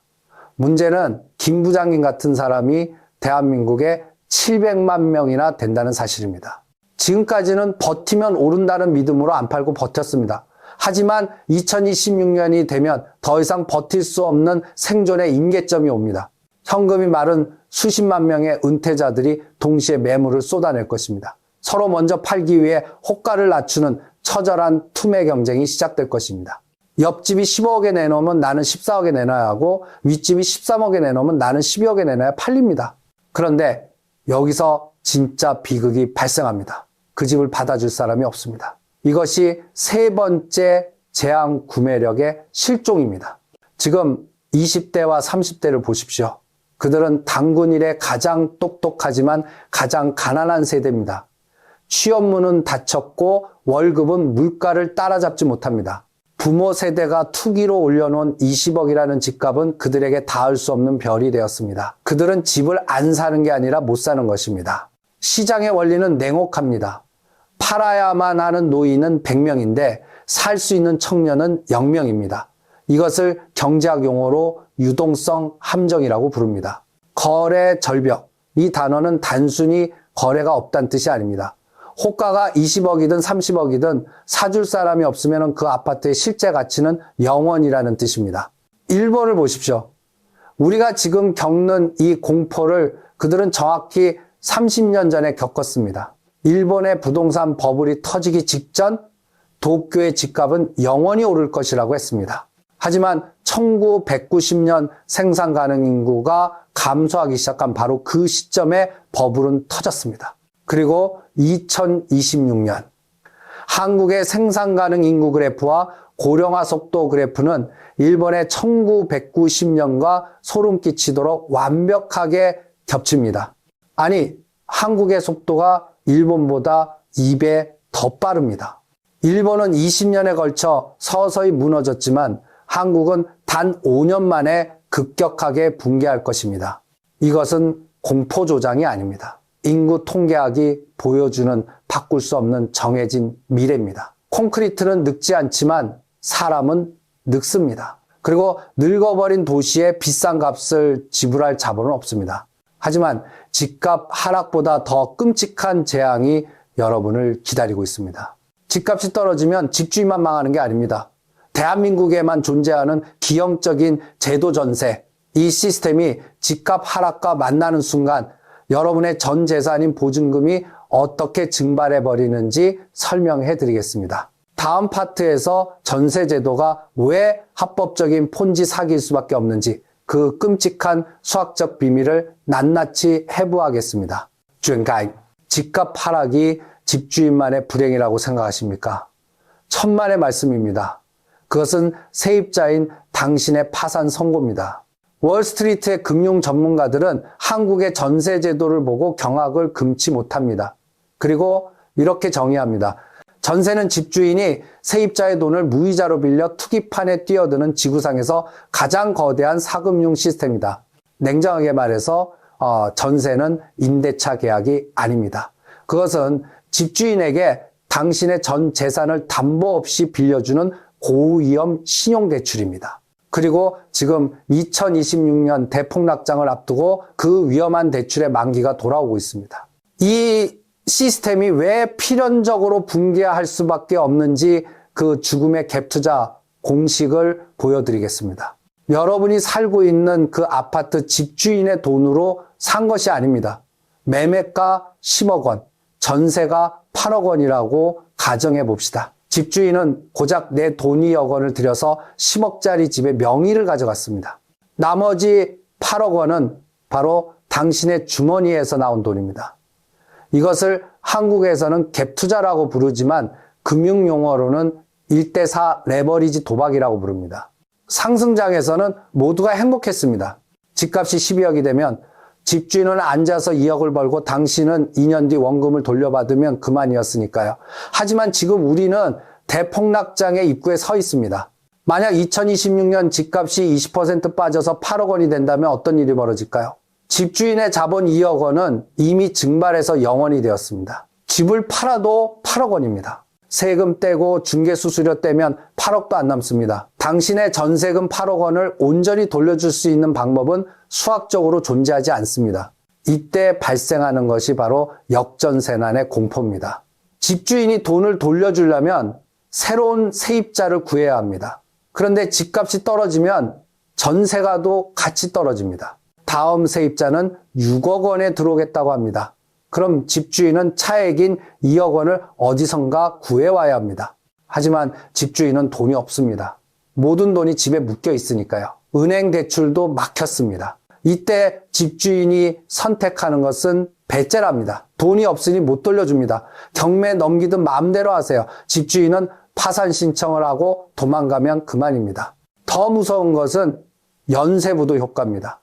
문제는 김 부장님 같은 사람이 대한민국에 700만 명이나 된다는 사실입니다. 지금까지는 버티면 오른다는 믿음으로 안 팔고 버텼습니다. 하지만 2026년이 되면 더 이상 버틸 수 없는 생존의 임계점이 옵니다. 현금이 마른 수십만 명의 은퇴자들이 동시에 매물을 쏟아낼 것입니다. 서로 먼저 팔기 위해 호가를 낮추는 처절한 투매 경쟁이 시작될 것입니다. 옆집이 15억에 내놓으면 나는 14억에 내놔야 하고 윗집이 13억에 내놓으면 나는 12억에 내놔야 팔립니다. 그런데 여기서 진짜 비극이 발생합니다. 그 집을 받아줄 사람이 없습니다. 이것이 세 번째 재앙 구매력의 실종입니다. 지금 20대와 30대를 보십시오. 그들은 당군 일에 가장 똑똑하지만 가장 가난한 세대입니다. 취업문은 닫혔고 월급은 물가를 따라잡지 못합니다. 부모 세대가 투기로 올려놓은 20억이라는 집값은 그들에게 닿을 수 없는 별이 되었습니다. 그들은 집을 안 사는 게 아니라 못 사는 것입니다. 시장의 원리는 냉혹합니다. 팔아야만 하는 노인은 100명인데 살 수 있는 청년은 0명입니다. 이것을 경제학 용어로 유동성 함정이라고 부릅니다. 거래 절벽, 이 단어는 단순히 거래가 없다는 뜻이 아닙니다. 호가가 20억이든 30억이든 사줄 사람이 없으면 그 아파트의 실제 가치는 0원이라는 뜻입니다. 일본을 보십시오. 우리가 지금 겪는 이 공포를 그들은 정확히 30년 전에 겪었습니다. 일본의 부동산 버블이 터지기 직전 도쿄의 집값은 영원히 오를 것이라고 했습니다. 하지만 1990년 생산 가능 인구가 감소하기 시작한 바로 그 시점에 버블은 터졌습니다. 그리고 2026년 한국의 생산 가능 인구 그래프와 고령화 속도 그래프는 일본의 1990년과 소름 끼치도록 완벽하게 겹칩니다. 아니, 한국의 속도가 일본보다 2배 더 빠릅니다. 일본은 20년에 걸쳐 서서히 무너졌지만 한국은 단 5년 만에 급격하게 붕괴할 것입니다. 이것은 공포조장이 아닙니다. 인구 통계학이 보여주는 바꿀 수 없는 정해진 미래입니다. 콘크리트는 늙지 않지만 사람은 늙습니다. 그리고 늙어버린 도시에 비싼 값을 지불할 자본은 없습니다. 하지만 집값 하락보다 더 끔찍한 재앙이 여러분을 기다리고 있습니다. 집값이 떨어지면 집주인만 망하는 게 아닙니다. 대한민국에만 존재하는 기형적인 제도 전세, 이 시스템이 집값 하락과 만나는 순간 여러분의 전 재산인 보증금이 어떻게 증발해 버리는지 설명해 드리겠습니다. 다음 파트에서 전세 제도가 왜 합법적인 폰지 사기일 수밖에 없는지 그 끔찍한 수학적 비밀을 낱낱이 해부하겠습니다. 주행가이, 집값 하락이 집주인만의 불행이라고 생각하십니까? 천만의 말씀입니다. 그것은 세입자인 당신의 파산 선고입니다. 월스트리트의 금융 전문가들은 한국의 전세 제도를 보고 경악을 금치 못합니다. 그리고 이렇게 정의합니다. 전세는 집주인이 세입자의 돈을 무이자로 빌려 투기판에 뛰어드는 지구상에서 가장 거대한 사금융 시스템이다. 냉정하게 말해서 전세는 임대차 계약이 아닙니다. 그것은 집주인에게 당신의 전 재산을 담보 없이 빌려주는 고위험 신용대출입니다. 그리고 지금 2026년 대폭락장을 앞두고 그 위험한 대출의 만기가 돌아오고 있습니다. 이 시스템이 왜 필연적으로 붕괴할 수밖에 없는지 그 죽음의 갭투자 공식을 보여드리겠습니다. 여러분이 살고 있는 그 아파트 집주인의 돈으로 산 것이 아닙니다. 매매가 10억 원, 전세가 8억 원이라고 가정해 봅시다. 집주인은 고작 내 돈 2억 원을 들여서 10억짜리 집의 명의를 가져갔습니다. 나머지 8억 원은 바로 당신의 주머니에서 나온 돈입니다. 이것을 한국에서는 갭투자라고 부르지만 금융용어로는 1대4 레버리지 도박이라고 부릅니다. 상승장에서는 모두가 행복했습니다. 집값이 12억이 되면 집주인은 앉아서 2억을 벌고 당신은 2년 뒤 원금을 돌려받으면 그만이었으니까요. 하지만 지금 우리는 대폭락장의 입구에 서 있습니다. 만약 2026년 집값이 20% 빠져서 8억 원이 된다면 어떤 일이 벌어질까요? 집주인의 자본 2억 원은 이미 증발해서 0원이 되었습니다. 집을 팔아도 8억 원입니다. 세금 떼고 중개수수료 떼면 8억도 안 남습니다. 당신의 전세금 8억 원을 온전히 돌려줄 수 있는 방법은 수학적으로 존재하지 않습니다. 이때 발생하는 것이 바로 역전세난의 공포입니다. 집주인이 돈을 돌려주려면 새로운 세입자를 구해야 합니다. 그런데 집값이 떨어지면 전세가도 같이 떨어집니다. 다음 세입자는 6억 원에 들어오겠다고 합니다. 그럼 집주인은 차액인 2억 원을 어디선가 구해와야 합니다. 하지만 집주인은 돈이 없습니다. 모든 돈이 집에 묶여 있으니까요. 은행 대출도 막혔습니다. 이때 집주인이 선택하는 것은 배째랍니다. 돈이 없으니 못 돌려줍니다. 경매 넘기든 마음대로 하세요. 집주인은 파산 신청을 하고 도망가면 그만입니다. 더 무서운 것은 연쇄부도 효과입니다.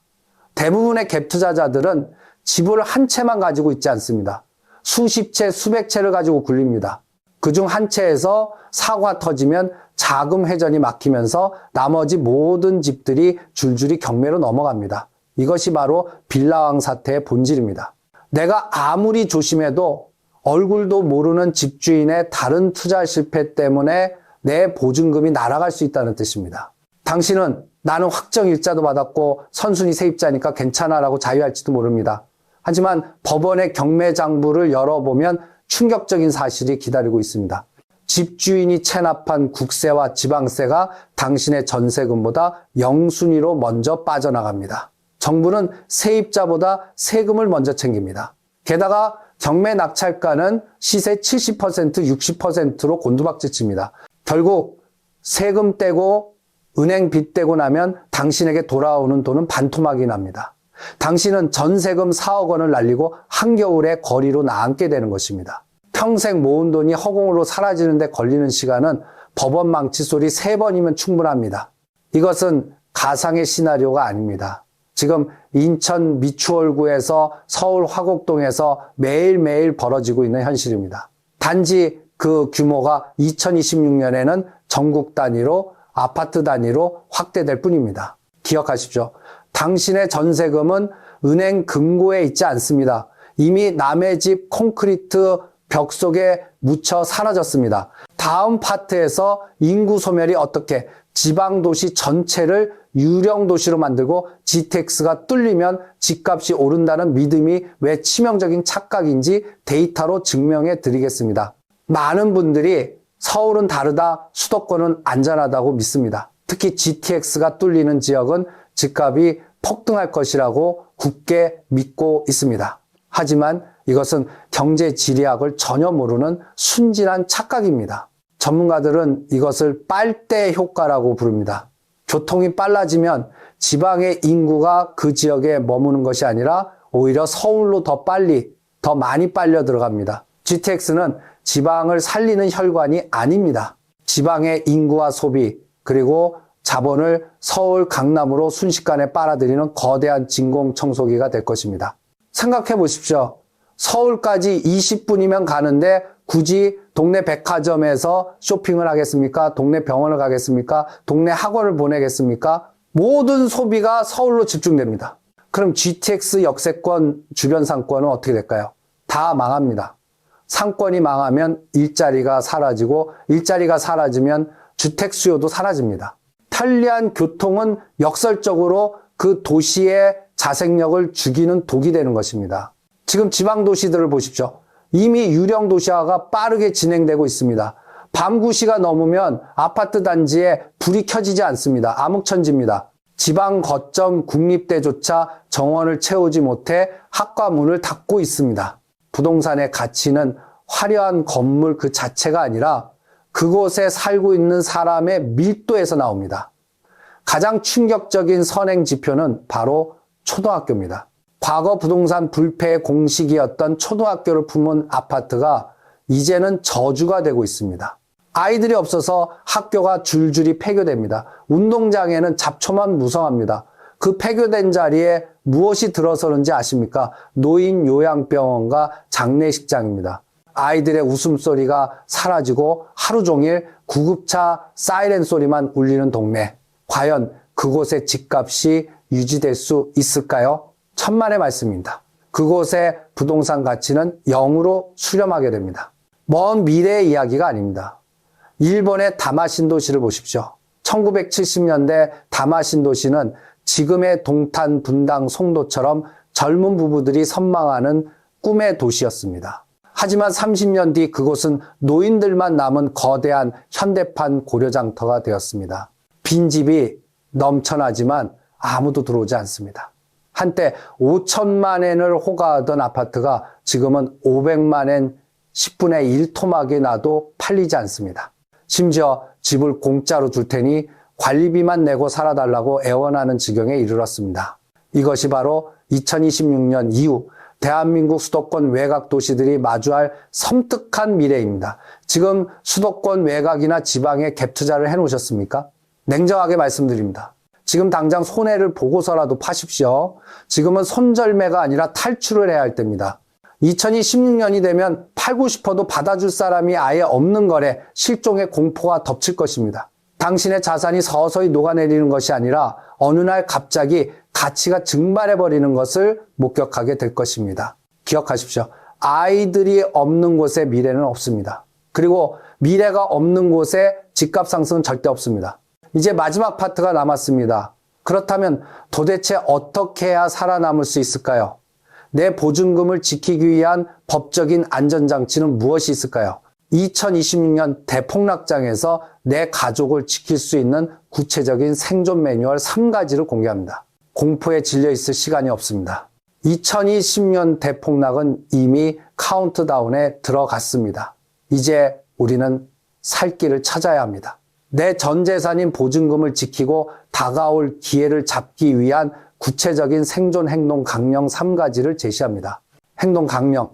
대부분의 갭 투자자들은 집을 한 채만 가지고 있지 않습니다. 수십 채, 수백 채를 가지고 굴립니다. 그중 한 채에서 사고가 터지면 자금 회전이 막히면서 나머지 모든 집들이 줄줄이 경매로 넘어갑니다. 이것이 바로 빌라왕 사태의 본질입니다. 내가 아무리 조심해도 얼굴도 모르는 집주인의 다른 투자 실패 때문에 내 보증금이 날아갈 수 있다는 뜻입니다. 당신은 나는 확정 일자도 받았고 선순위 세입자니까 괜찮아라고 자유할지도 모릅니다. 하지만 법원의 경매 장부를 열어보면 충격적인 사실이 기다리고 있습니다. 집주인이 체납한 국세와 지방세가 당신의 전세금보다 0순위로 먼저 빠져나갑니다. 정부는 세입자보다 세금을 먼저 챙깁니다. 게다가 경매 낙찰가는 시세 70%, 60%로 곤두박질칩니다. 결국 세금 떼고 은행 빚 떼고 나면 당신에게 돌아오는 돈은 반토막이 납니다. 당신은 전세금 4억 원을 날리고 한겨울에 거리로 나앉게 되는 것입니다. 평생 모은 돈이 허공으로 사라지는 데 걸리는 시간은 법원 망치 소리 3번이면 충분합니다. 이것은 가상의 시나리오가 아닙니다. 지금 인천 미추홀구에서 서울 화곡동에서 매일매일 벌어지고 있는 현실입니다. 단지 그 규모가 2026년에는 전국 단위로 아파트 단위로 확대될 뿐입니다. 기억하십시오. 당신의 전세금은 은행 금고에 있지 않습니다. 이미 남의 집 콘크리트 벽 속에 묻혀 사라졌습니다. 다음 파트에서 인구 소멸이 어떻게 지방도시 전체를 유령도시로 만들고 GTX가 뚫리면 집값이 오른다는 믿음이 왜 치명적인 착각인지 데이터로 증명해 드리겠습니다. 많은 분들이 서울은 다르다, 수도권은 안전하다고 믿습니다. 특히 GTX가 뚫리는 지역은 집값이 폭등할 것이라고 굳게 믿고 있습니다. 하지만 이것은 경제 지리학을 전혀 모르는 순진한 착각입니다. 전문가들은 이것을 빨대 효과라고 부릅니다. 교통이 빨라지면 지방의 인구가 그 지역에 머무는 것이 아니라 오히려 서울로 더 빨리, 더 많이 빨려 들어갑니다. GTX는 지방을 살리는 혈관이 아닙니다. 지방의 인구와 소비, 그리고 자본을 서울, 강남으로 순식간에 빨아들이는 거대한 진공청소기가 될 것입니다. 생각해 보십시오. 서울까지 20분이면 가는데 굳이 동네 백화점에서 쇼핑을 하겠습니까? 동네 병원을 가겠습니까? 동네 학원을 보내겠습니까? 모든 소비가 서울로 집중됩니다. 그럼 GTX 역세권 주변 상권은 어떻게 될까요? 다 망합니다. 상권이 망하면 일자리가 사라지고 일자리가 사라지면 주택 수요도 사라집니다. 편리한 교통은 역설적으로 그 도시의 자생력을 죽이는 독이 되는 것입니다. 지금 지방 도시들을 보십시오. 이미 유령 도시화가 빠르게 진행되고 있습니다. 밤 9시가 넘으면 아파트 단지에 불이 켜지지 않습니다. 암흑천지입니다. 지방 거점 국립대조차 정원을 채우지 못해 학과 문을 닫고 있습니다. 부동산의 가치는 화려한 건물 그 자체가 아니라 그곳에 살고 있는 사람의 밀도에서 나옵니다. 가장 충격적인 선행 지표는 바로 초등학교입니다. 과거 부동산 불패의 공식이었던 초등학교를 품은 아파트가 이제는 저주가 되고 있습니다. 아이들이 없어서 학교가 줄줄이 폐교됩니다. 운동장에는 잡초만 무성합니다. 그 폐교된 자리에 무엇이 들어서는지 아십니까? 노인 요양병원과 장례식장입니다. 아이들의 웃음소리가 사라지고 하루 종일 구급차 사이렌 소리만 울리는 동네. 과연 그곳의 집값이 유지될 수 있을까요? 천만의 말씀입니다. 그곳의 부동산 가치는 0으로 수렴하게 됩니다. 먼 미래의 이야기가 아닙니다. 일본의 다마신도시를 보십시오. 1970년대 다마신도시는 지금의 동탄, 분당, 송도처럼 젊은 부부들이 선망하는 꿈의 도시였습니다. 하지만 30년 뒤 그곳은 노인들만 남은 거대한 현대판 고려장터가 되었습니다. 빈집이 넘쳐나지만 아무도 들어오지 않습니다. 한때 5천만 엔을 호가하던 아파트가 지금은 500만 엔 10분의 1토막이 나도 팔리지 않습니다. 심지어 집을 공짜로 줄 테니 관리비만 내고 살아달라고 애원하는 지경에 이르렀습니다. 이것이 바로 2026년 이후 대한민국 수도권 외곽 도시들이 마주할 섬뜩한 미래입니다. 지금 수도권 외곽이나 지방에 갭 투자를 해놓으셨습니까? 냉정하게 말씀드립니다. 지금 당장 손해를 보고서라도 파십시오. 지금은 손절매가 아니라 탈출을 해야 할 때입니다. 2026년이 되면 팔고 싶어도 받아줄 사람이 아예 없는 거래, 실종의 공포가 덮칠 것입니다. 당신의 자산이 서서히 녹아내리는 것이 아니라 어느 날 갑자기 가치가 증발해버리는 것을 목격하게 될 것입니다. 기억하십시오. 아이들이 없는 곳에 미래는 없습니다. 그리고 미래가 없는 곳에 집값 상승은 절대 없습니다. 이제 마지막 파트가 남았습니다. 그렇다면 도대체 어떻게 해야 살아남을 수 있을까요? 내 보증금을 지키기 위한 법적인 안전장치는 무엇이 있을까요? 2026년 대폭락장에서 내 가족을 지킬 수 있는 구체적인 생존 매뉴얼 3가지를 공개합니다. 공포에 질려 있을 시간이 없습니다. 2020년 대폭락은 이미 카운트다운에 들어갔습니다. 이제 우리는 살 길을 찾아야 합니다. 내 전 재산인 보증금을 지키고 다가올 기회를 잡기 위한 구체적인 생존 행동 강령 3가지를 제시합니다. 행동 강령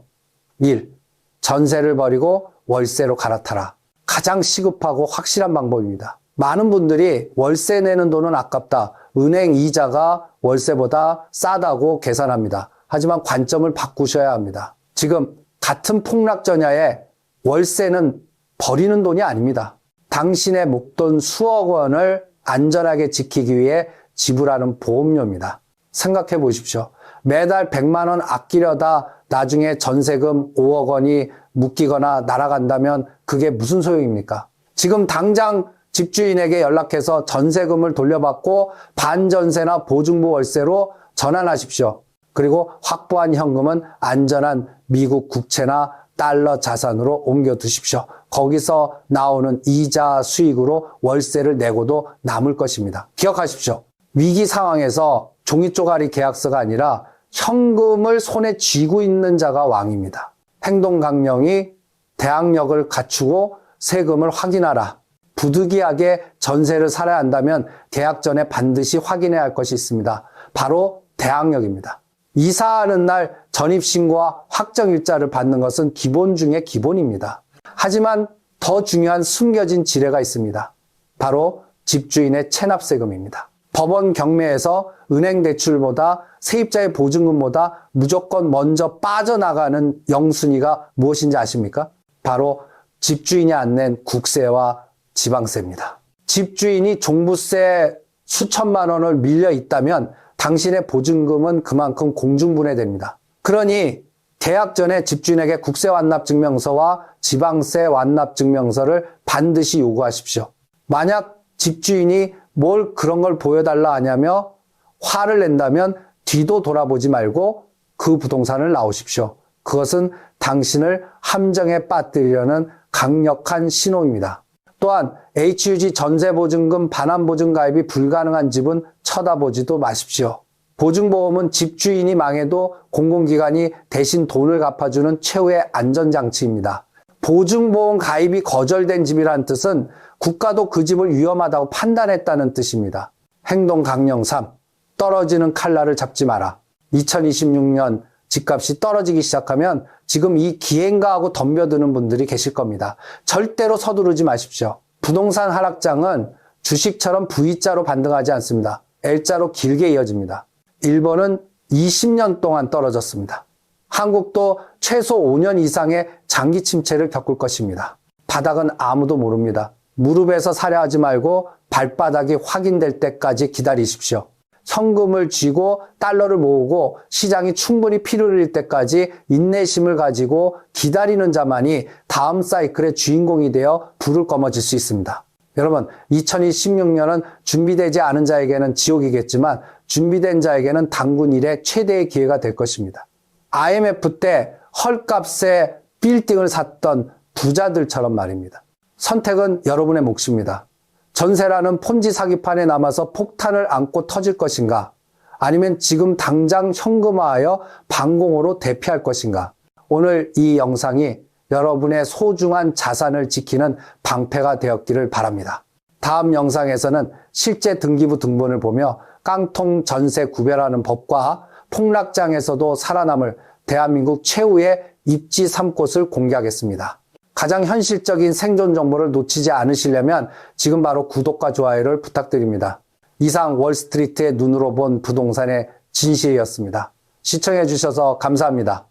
1. 전세를 버리고 월세로 갈아타라. 가장 시급하고 확실한 방법입니다. 많은 분들이 월세 내는 돈은 아깝다. 은행 이자가 월세보다 싸다고 계산합니다. 하지만 관점을 바꾸셔야 합니다. 지금 같은 폭락 전야에 월세는 버리는 돈이 아닙니다. 당신의 목돈 수억 원을 안전하게 지키기 위해 지불하는 보험료입니다. 생각해 보십시오. 매달 100만 원 아끼려다 나중에 전세금 5억 원이 묶이거나 날아간다면 그게 무슨 소용입니까? 지금 당장 집주인에게 연락해서 전세금을 돌려받고 반전세나 보증부 월세로 전환하십시오. 그리고 확보한 현금은 안전한 미국 국채나 달러 자산으로 옮겨두십시오. 거기서 나오는 이자 수익으로 월세를 내고도 남을 것입니다. 기억하십시오. 위기 상황에서 종이 쪼가리 계약서가 아니라 현금을 손에 쥐고 있는 자가 왕입니다. 행동강령이 대항력을 갖추고 세금을 확인하라. 부득이하게 전세를 살아야 한다면 계약 전에 반드시 확인해야 할 것이 있습니다. 바로 대항력입니다. 이사하는 날 전입신고와 확정일자를 받는 것은 기본 중에 기본입니다. 하지만 더 중요한 숨겨진 지뢰가 있습니다. 바로 집주인의 체납세금입니다. 법원 경매에서 은행 대출보다 세입자의 보증금보다 무조건 먼저 빠져나가는 영순위가 무엇인지 아십니까? 바로 집주인이 안 낸 국세와 지방세입니다. 집주인이 종부세 수천만 원을 밀려 있다면 당신의 보증금은 그만큼 공중분해됩니다. 그러니 계약 전에 집주인에게 국세 완납 증명서와 지방세 완납 증명서를 반드시 요구하십시오. 만약 집주인이 뭘 그런 걸 보여달라 하냐며 화를 낸다면 뒤도 돌아보지 말고 그 부동산을 나오십시오. 그것은 당신을 함정에 빠뜨리려는 강력한 신호입니다. 또한 HUG 전세보증금 반환보증 가입이 불가능한 집은 쳐다보지도 마십시오. 보증보험은 집주인이 망해도 공공기관이 대신 돈을 갚아주는 최후의 안전장치입니다. 보증보험 가입이 거절된 집이란 뜻은 국가도 그 집을 위험하다고 판단했다는 뜻입니다. 행동강령 3. 떨어지는 칼날을 잡지 마라. 2026년 집값이 떨어지기 시작하면 지금 이 기행가하고 덤벼드는 분들이 계실 겁니다. 절대로 서두르지 마십시오. 부동산 하락장은 주식처럼 V자로 반등하지 않습니다. L자로 길게 이어집니다. 일본은 20년 동안 떨어졌습니다. 한국도 최소 5년 이상의 장기 침체를 겪을 것입니다. 바닥은 아무도 모릅니다. 무릎에서 살해하지 말고 발바닥이 확인될 때까지 기다리십시오. 현금을 쥐고 달러를 모으고 시장이 충분히 피를 흘릴 때까지 인내심을 가지고 기다리는 자만이 다음 사이클의 주인공이 되어 불을 꺼머질 수 있습니다. 여러분, 2026년은 준비되지 않은 자에게는 지옥이겠지만 준비된 자에게는 당군 일의 최대의 기회가 될 것입니다. IMF 때 헐값에 빌딩을 샀던 부자들처럼 말입니다. 선택은 여러분의 몫입니다. 전세라는 폰지 사기판에 남아서 폭탄을 안고 터질 것인가? 아니면 지금 당장 현금화하여 방공호로 대피할 것인가? 오늘 이 영상이 여러분의 소중한 자산을 지키는 방패가 되었기를 바랍니다. 다음 영상에서는 실제 등기부 등본을 보며 깡통 전세 구별하는 법과 폭락장에서도 살아남을 대한민국 최후의 입지 3곳을 공개하겠습니다. 가장 현실적인 생존 정보를 놓치지 않으시려면 지금 바로 구독과 좋아요를 부탁드립니다. 이상 월스트리트의 눈으로 본 부동산의 진실이었습니다. 시청해 주셔서 감사합니다.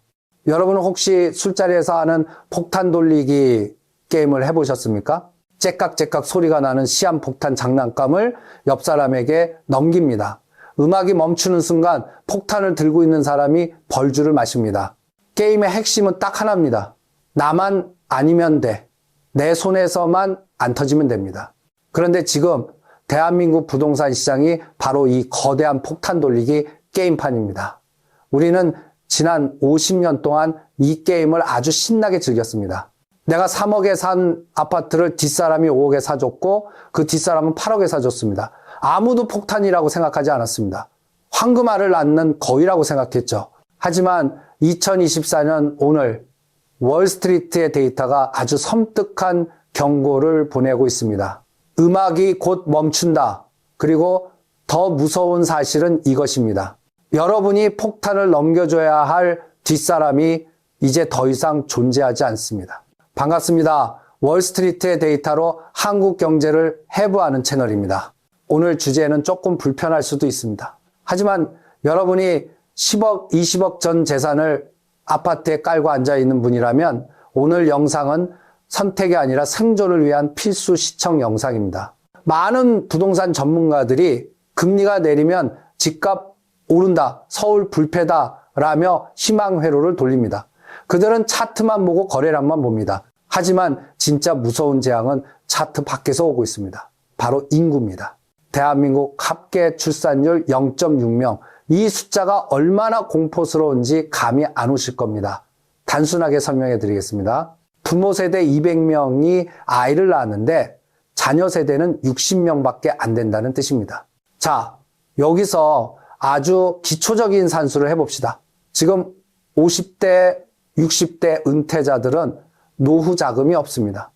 여러분은 혹시 술자리에서 하는 폭탄 돌리기 게임을 해보셨습니까? 째깍째깍 소리가 나는 시한폭탄 장난감을 옆 사람에게 넘깁니다. 음악이 멈추는 순간 폭탄을 들고 있는 사람이 벌주를 마십니다. 게임의 핵심은 딱 하나입니다. 나만 아니면 돼. 내 손에서만 안 터지면 됩니다. 그런데 지금 대한민국 부동산 시장이 바로 이 거대한 폭탄 돌리기 게임판입니다. 우리는 지난 50년 동안 이 게임을 아주 신나게 즐겼습니다. 내가 3억에 산 아파트를 뒷사람이 5억에 사줬고 그 뒷사람은 8억에 사줬습니다. 아무도 폭탄이라고 생각하지 않았습니다. 황금알을 낳는 거위라고 생각했죠. 하지만 2024년 오늘 월스트리트의 데이터가 아주 섬뜩한 경고를 보내고 있습니다. 음악이 곧 멈춘다. 그리고 더 무서운 사실은 이것입니다. 여러분이 폭탄을 넘겨줘야 할 뒷사람이 이제 더 이상 존재하지 않습니다. 반갑습니다. 월스트리트의 데이터로 한국 경제를 해부하는 채널입니다. 오늘 주제는 조금 불편할 수도 있습니다. 하지만 여러분이 10억, 20억 전 재산을 아파트에 깔고 앉아있는 분이라면 오늘 영상은 선택이 아니라 생존을 위한 필수 시청 영상입니다. 많은 부동산 전문가들이 금리가 내리면 집값 오른다, 서울 불패다 라며 희망 회로를 돌립니다. 그들은 차트만 보고 거래량만 봅니다. 하지만 진짜 무서운 재앙은 차트 밖에서 오고 있습니다. 바로 인구입니다. 대한민국 합계 출산율 0.6명. 이 숫자가 얼마나 공포스러운지 감이 안 오실 겁니다. 단순하게 설명해 드리겠습니다. 부모 세대 200명이 아이를 낳았는데 자녀 세대는 60명밖에 안 된다는 뜻입니다. 자, 여기서 아주 기초적인 산수를 해봅시다. 지금 50대, 60대 은퇴자들은 노후 자금이 없습니다.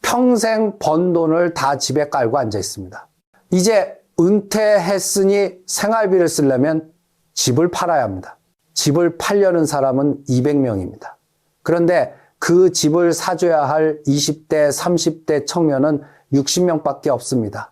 평생 번 돈을 다 집에 깔고 앉아 있습니다. 이제 은퇴했으니 생활비를 쓰려면 집을 팔아야 합니다. 집을 팔려는 사람은 200명입니다. 그런데 그 집을 사줘야 할 20대, 30대 청년은 60명밖에 없습니다.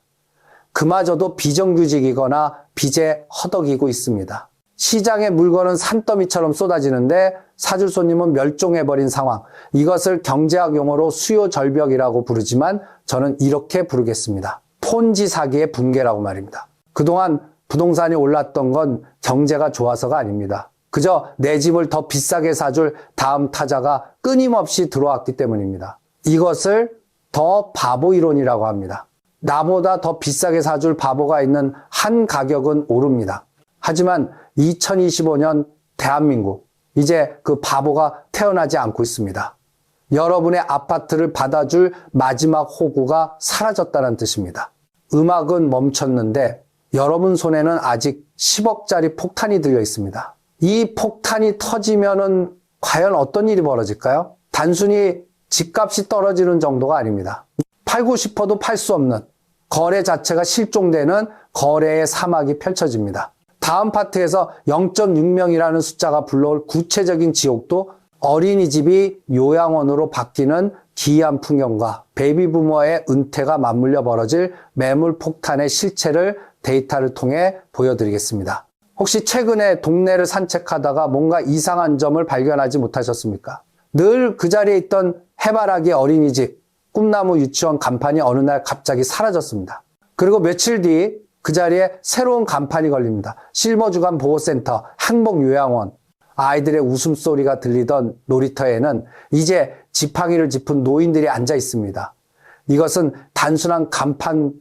그마저도 비정규직이거나 빚에 허덕이고 있습니다. 시장에 물건은 산더미처럼 쏟아지는데 사줄 손님은 멸종해버린 상황. 이것을 경제학 용어로 수요 절벽이라고 부르지만 저는 이렇게 부르겠습니다. 폰지 사기의 붕괴라고 말입니다. 그동안 부동산이 올랐던 건 경제가 좋아서가 아닙니다. 그저 내 집을 더 비싸게 사줄 다음 타자가 끊임없이 들어왔기 때문입니다. 이것을 더 바보 이론이라고 합니다. 나보다 더 비싸게 사줄 바보가 있는 한 가격은 오릅니다. 하지만 2025년 대한민국, 이제 그 바보가 태어나지 않고 있습니다. 여러분의 아파트를 받아줄 마지막 호구가 사라졌다는 뜻입니다. 음악은 멈췄는데 여러분 손에는 아직 10억짜리 폭탄이 들려 있습니다. 이 폭탄이 터지면은 과연 어떤 일이 벌어질까요? 단순히 집값이 떨어지는 정도가 아닙니다. 팔고 싶어도 팔 수 없는, 거래 자체가 실종되는 거래의 사막이 펼쳐집니다. 다음 파트에서 0.6명이라는 숫자가 불러올 구체적인 지옥도 어린이집이 요양원으로 바뀌는 기이한 풍경과 베이비부머의 은퇴가 맞물려 벌어질 매물 폭탄의 실체를 데이터를 통해 보여드리겠습니다. 혹시 최근에 동네를 산책하다가 뭔가 이상한 점을 발견하지 못하셨습니까? 늘 그 자리에 있던 해바라기 어린이집, 꿈나무 유치원 간판이 어느 날 갑자기 사라졌습니다. 그리고 며칠 뒤 그 자리에 새로운 간판이 걸립니다. 실버주간 보호센터, 행복요양원. 아이들의 웃음소리가 들리던 놀이터에는 이제 지팡이를 짚은 노인들이 앉아 있습니다. 이것은 단순한 간판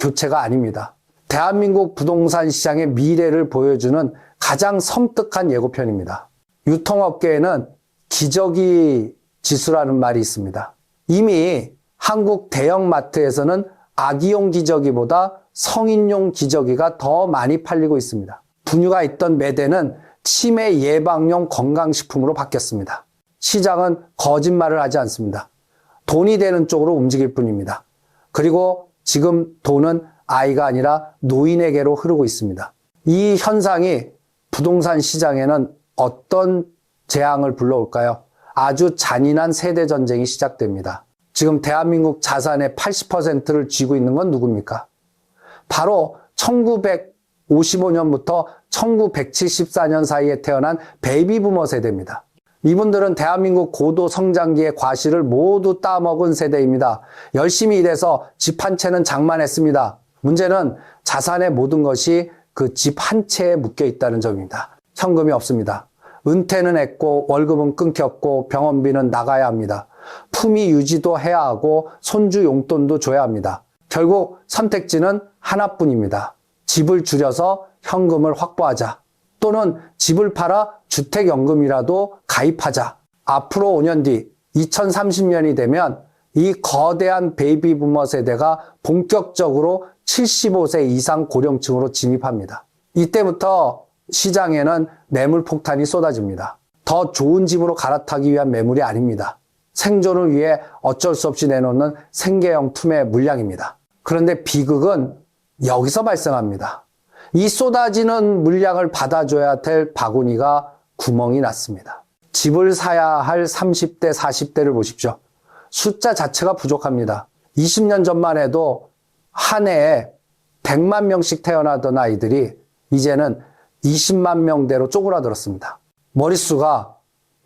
교체가 아닙니다. 대한민국 부동산 시장의 미래를 보여주는 가장 섬뜩한 예고편입니다. 유통업계에는 기저귀 지수라는 말이 있습니다. 이미 한국 대형마트에서는 아기용 기저귀보다 성인용 기저귀가 더 많이 팔리고 있습니다. 분유가 있던 매대는 치매 예방용 건강식품으로 바뀌었습니다. 시장은 거짓말을 하지 않습니다. 돈이 되는 쪽으로 움직일 뿐입니다. 그리고 지금 돈은 아이가 아니라 노인에게로 흐르고 있습니다. 이 현상이 부동산 시장에는 어떤 재앙을 불러올까요? 아주 잔인한 세대전쟁이 시작됩니다. 지금 대한민국 자산의 80%를 쥐고 있는 건 누굽니까? 바로 1955년부터 1974년 사이에 태어난 베이비부머 세대입니다. 이분들은 대한민국 고도 성장기의 과실을 모두 따먹은 세대입니다. 열심히 일해서 집 한 채는 장만했습니다. 문제는 자산의 모든 것이 그 집 한 채에 묶여 있다는 점입니다. 현금이 없습니다. 은퇴는 했고 월급은 끊겼고 병원비는 나가야 합니다. 품위 유지도 해야 하고 손주 용돈도 줘야 합니다. 결국 선택지는 하나뿐입니다. 집을 줄여서 현금을 확보하자. 또는 집을 팔아 주택연금이라도 가입하자. 앞으로 5년 뒤 2030년이 되면 이 거대한 베이비부머 세대가 본격적으로 75세 이상 고령층으로 진입합니다. 이때부터 시장에는 매물 폭탄이 쏟아집니다. 더 좋은 집으로 갈아타기 위한 매물이 아닙니다. 생존을 위해 어쩔 수 없이 내놓는 생계형 투매 물량입니다. 그런데 비극은 여기서 발생합니다. 이 쏟아지는 물량을 받아줘야 될 바구니가 구멍이 났습니다. 집을 사야 할 30대, 40대를 보십시오. 숫자 자체가 부족합니다. 20년 전만 해도 한 해에 100만 명씩 태어나던 아이들이 이제는 20만 명대로 쪼그라들었습니다. 머릿수가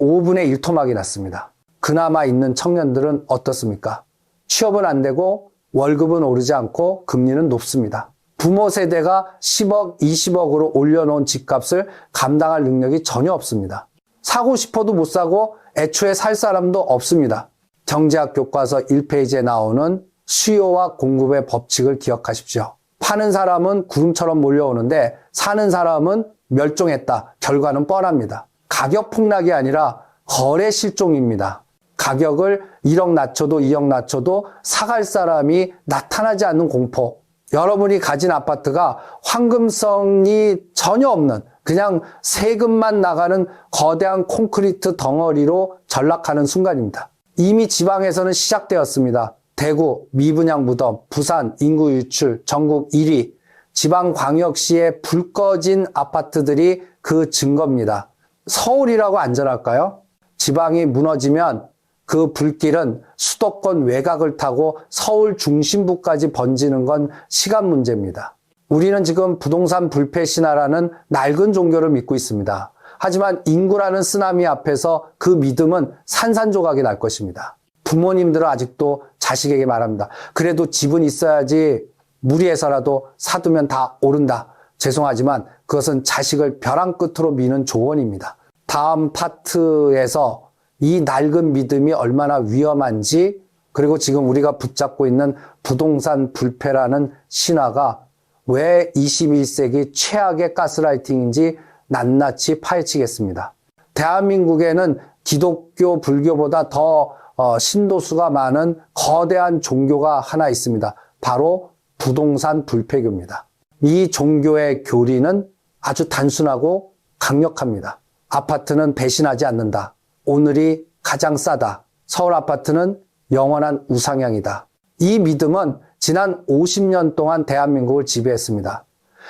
5분의 1토막이 났습니다. 그나마 있는 청년들은 어떻습니까? 취업은 안 되고 월급은 오르지 않고 금리는 높습니다. 부모 세대가 10억, 20억으로 올려놓은 집값을 감당할 능력이 전혀 없습니다. 사고 싶어도 못 사고 애초에 살 사람도 없습니다. 경제학 교과서 1페이지에 나오는 수요와 공급의 법칙을 기억하십시오. 파는 사람은 구름처럼 몰려오는데 사는 사람은 멸종했다. 결과는 뻔합니다. 가격 폭락이 아니라 거래 실종입니다. 가격을 1억 낮춰도 2억 낮춰도 사갈 사람이 나타나지 않는 공포. 여러분이 가진 아파트가 황금성이 전혀 없는 그냥 세금만 나가는 거대한 콘크리트 덩어리로 전락하는 순간입니다. 이미 지방에서는 시작되었습니다. 대구, 미분양 무덤, 부산, 인구 유출, 전국 1위, 지방광역시에 불 꺼진 아파트들이 그 증거입니다. 서울이라고 안전할까요? 지방이 무너지면 그 불길은 수도권 외곽을 타고 서울 중심부까지 번지는 건 시간 문제입니다. 우리는 지금 부동산 불패 신화라는 낡은 종교를 믿고 있습니다. 하지만 인구라는 쓰나미 앞에서 그 믿음은 산산조각이 날 것입니다. 부모님들은 아직도 자식에게 말합니다. 그래도 집은 있어야지 무리해서라도 사두면 다 오른다. 죄송하지만 그것은 자식을 벼랑 끝으로 미는 조언입니다. 다음 파트에서 이 낡은 믿음이 얼마나 위험한지, 그리고 지금 우리가 붙잡고 있는 부동산 불패라는 신화가 왜 21세기 최악의 가스라이팅인지 낱낱이 파헤치겠습니다. 대한민국에는 기독교, 불교보다 더 신도수가 많은 거대한 종교가 하나 있습니다. 바로 부동산 불패교입니다. 이 종교의 교리는 아주 단순하고 강력합니다. 아파트는 배신하지 않는다. 오늘이 가장 싸다. 서울 아파트는 영원한 우상향이다. 이 믿음은 지난 50년 동안 대한민국을 지배했습니다.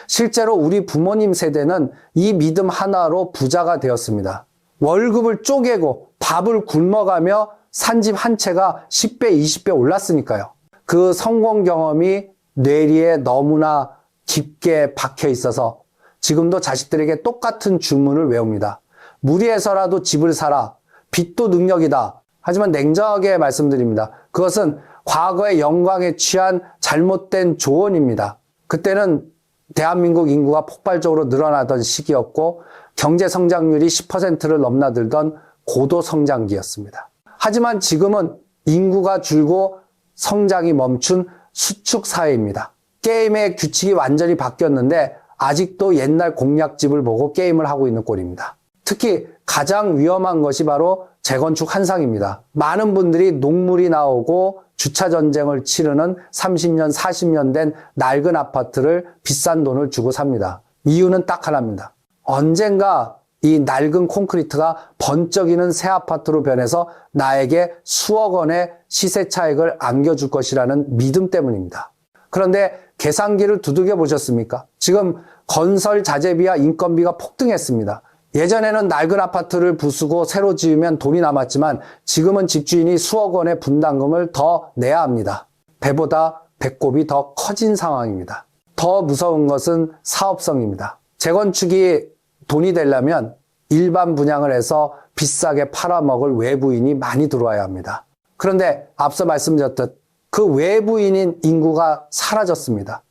실제로 우리 부모님 세대는 이 믿음 하나로 부자가 되었습니다. 월급을 쪼개고 밥을 굶어가며 산 집 한 채가 10배, 20배 올랐으니까요. 그 성공 경험이 뇌리에 너무나 깊게 박혀 있어서 지금도 자식들에게 똑같은 주문을 외웁니다. 무리해서라도 집을 사라. 빚도 능력이다. 하지만 냉정하게 말씀드립니다. 그것은 과거의 영광에 취한 잘못된 조언입니다. 그때는 대한민국 인구가 폭발적으로 늘어나던 시기였고 경제 성장률이 10%를 넘나들던 고도 성장기였습니다. 하지만 지금은 인구가 줄고 성장이 멈춘 수축 사회입니다. 게임의 규칙이 완전히 바뀌었는데 아직도 옛날 공략집을 보고 게임을 하고 있는 꼴입니다. 특히 가장 위험한 것이 바로 재건축 한상입니다. 많은 분들이 녹물이 나오고 주차 전쟁을 치르는 30년, 40년 된 낡은 아파트를 비싼 돈을 주고 삽니다. 이유는 딱 하나입니다. 언젠가 이 낡은 콘크리트가 번쩍이는 새 아파트로 변해서 나에게 수억 원의 시세 차익을 안겨줄 것이라는 믿음 때문입니다. 그런데 계산기를 두들겨 보셨습니까? 지금 건설 자재비와 인건비가 폭등했습니다. 예전에는 낡은 아파트를 부수고 새로 지으면 돈이 남았지만 지금은 집주인이 수억 원의 분담금을 더 내야 합니다. 배보다 배꼽이 더 커진 상황입니다. 더 무서운 것은 사업성입니다. 재건축이 돈이 되려면 일반 분양을 해서 비싸게 팔아먹을 외부인이 많이 들어와야 합니다. 그런데 앞서 말씀드렸듯 그 외부인인 인구가 사라졌습니다.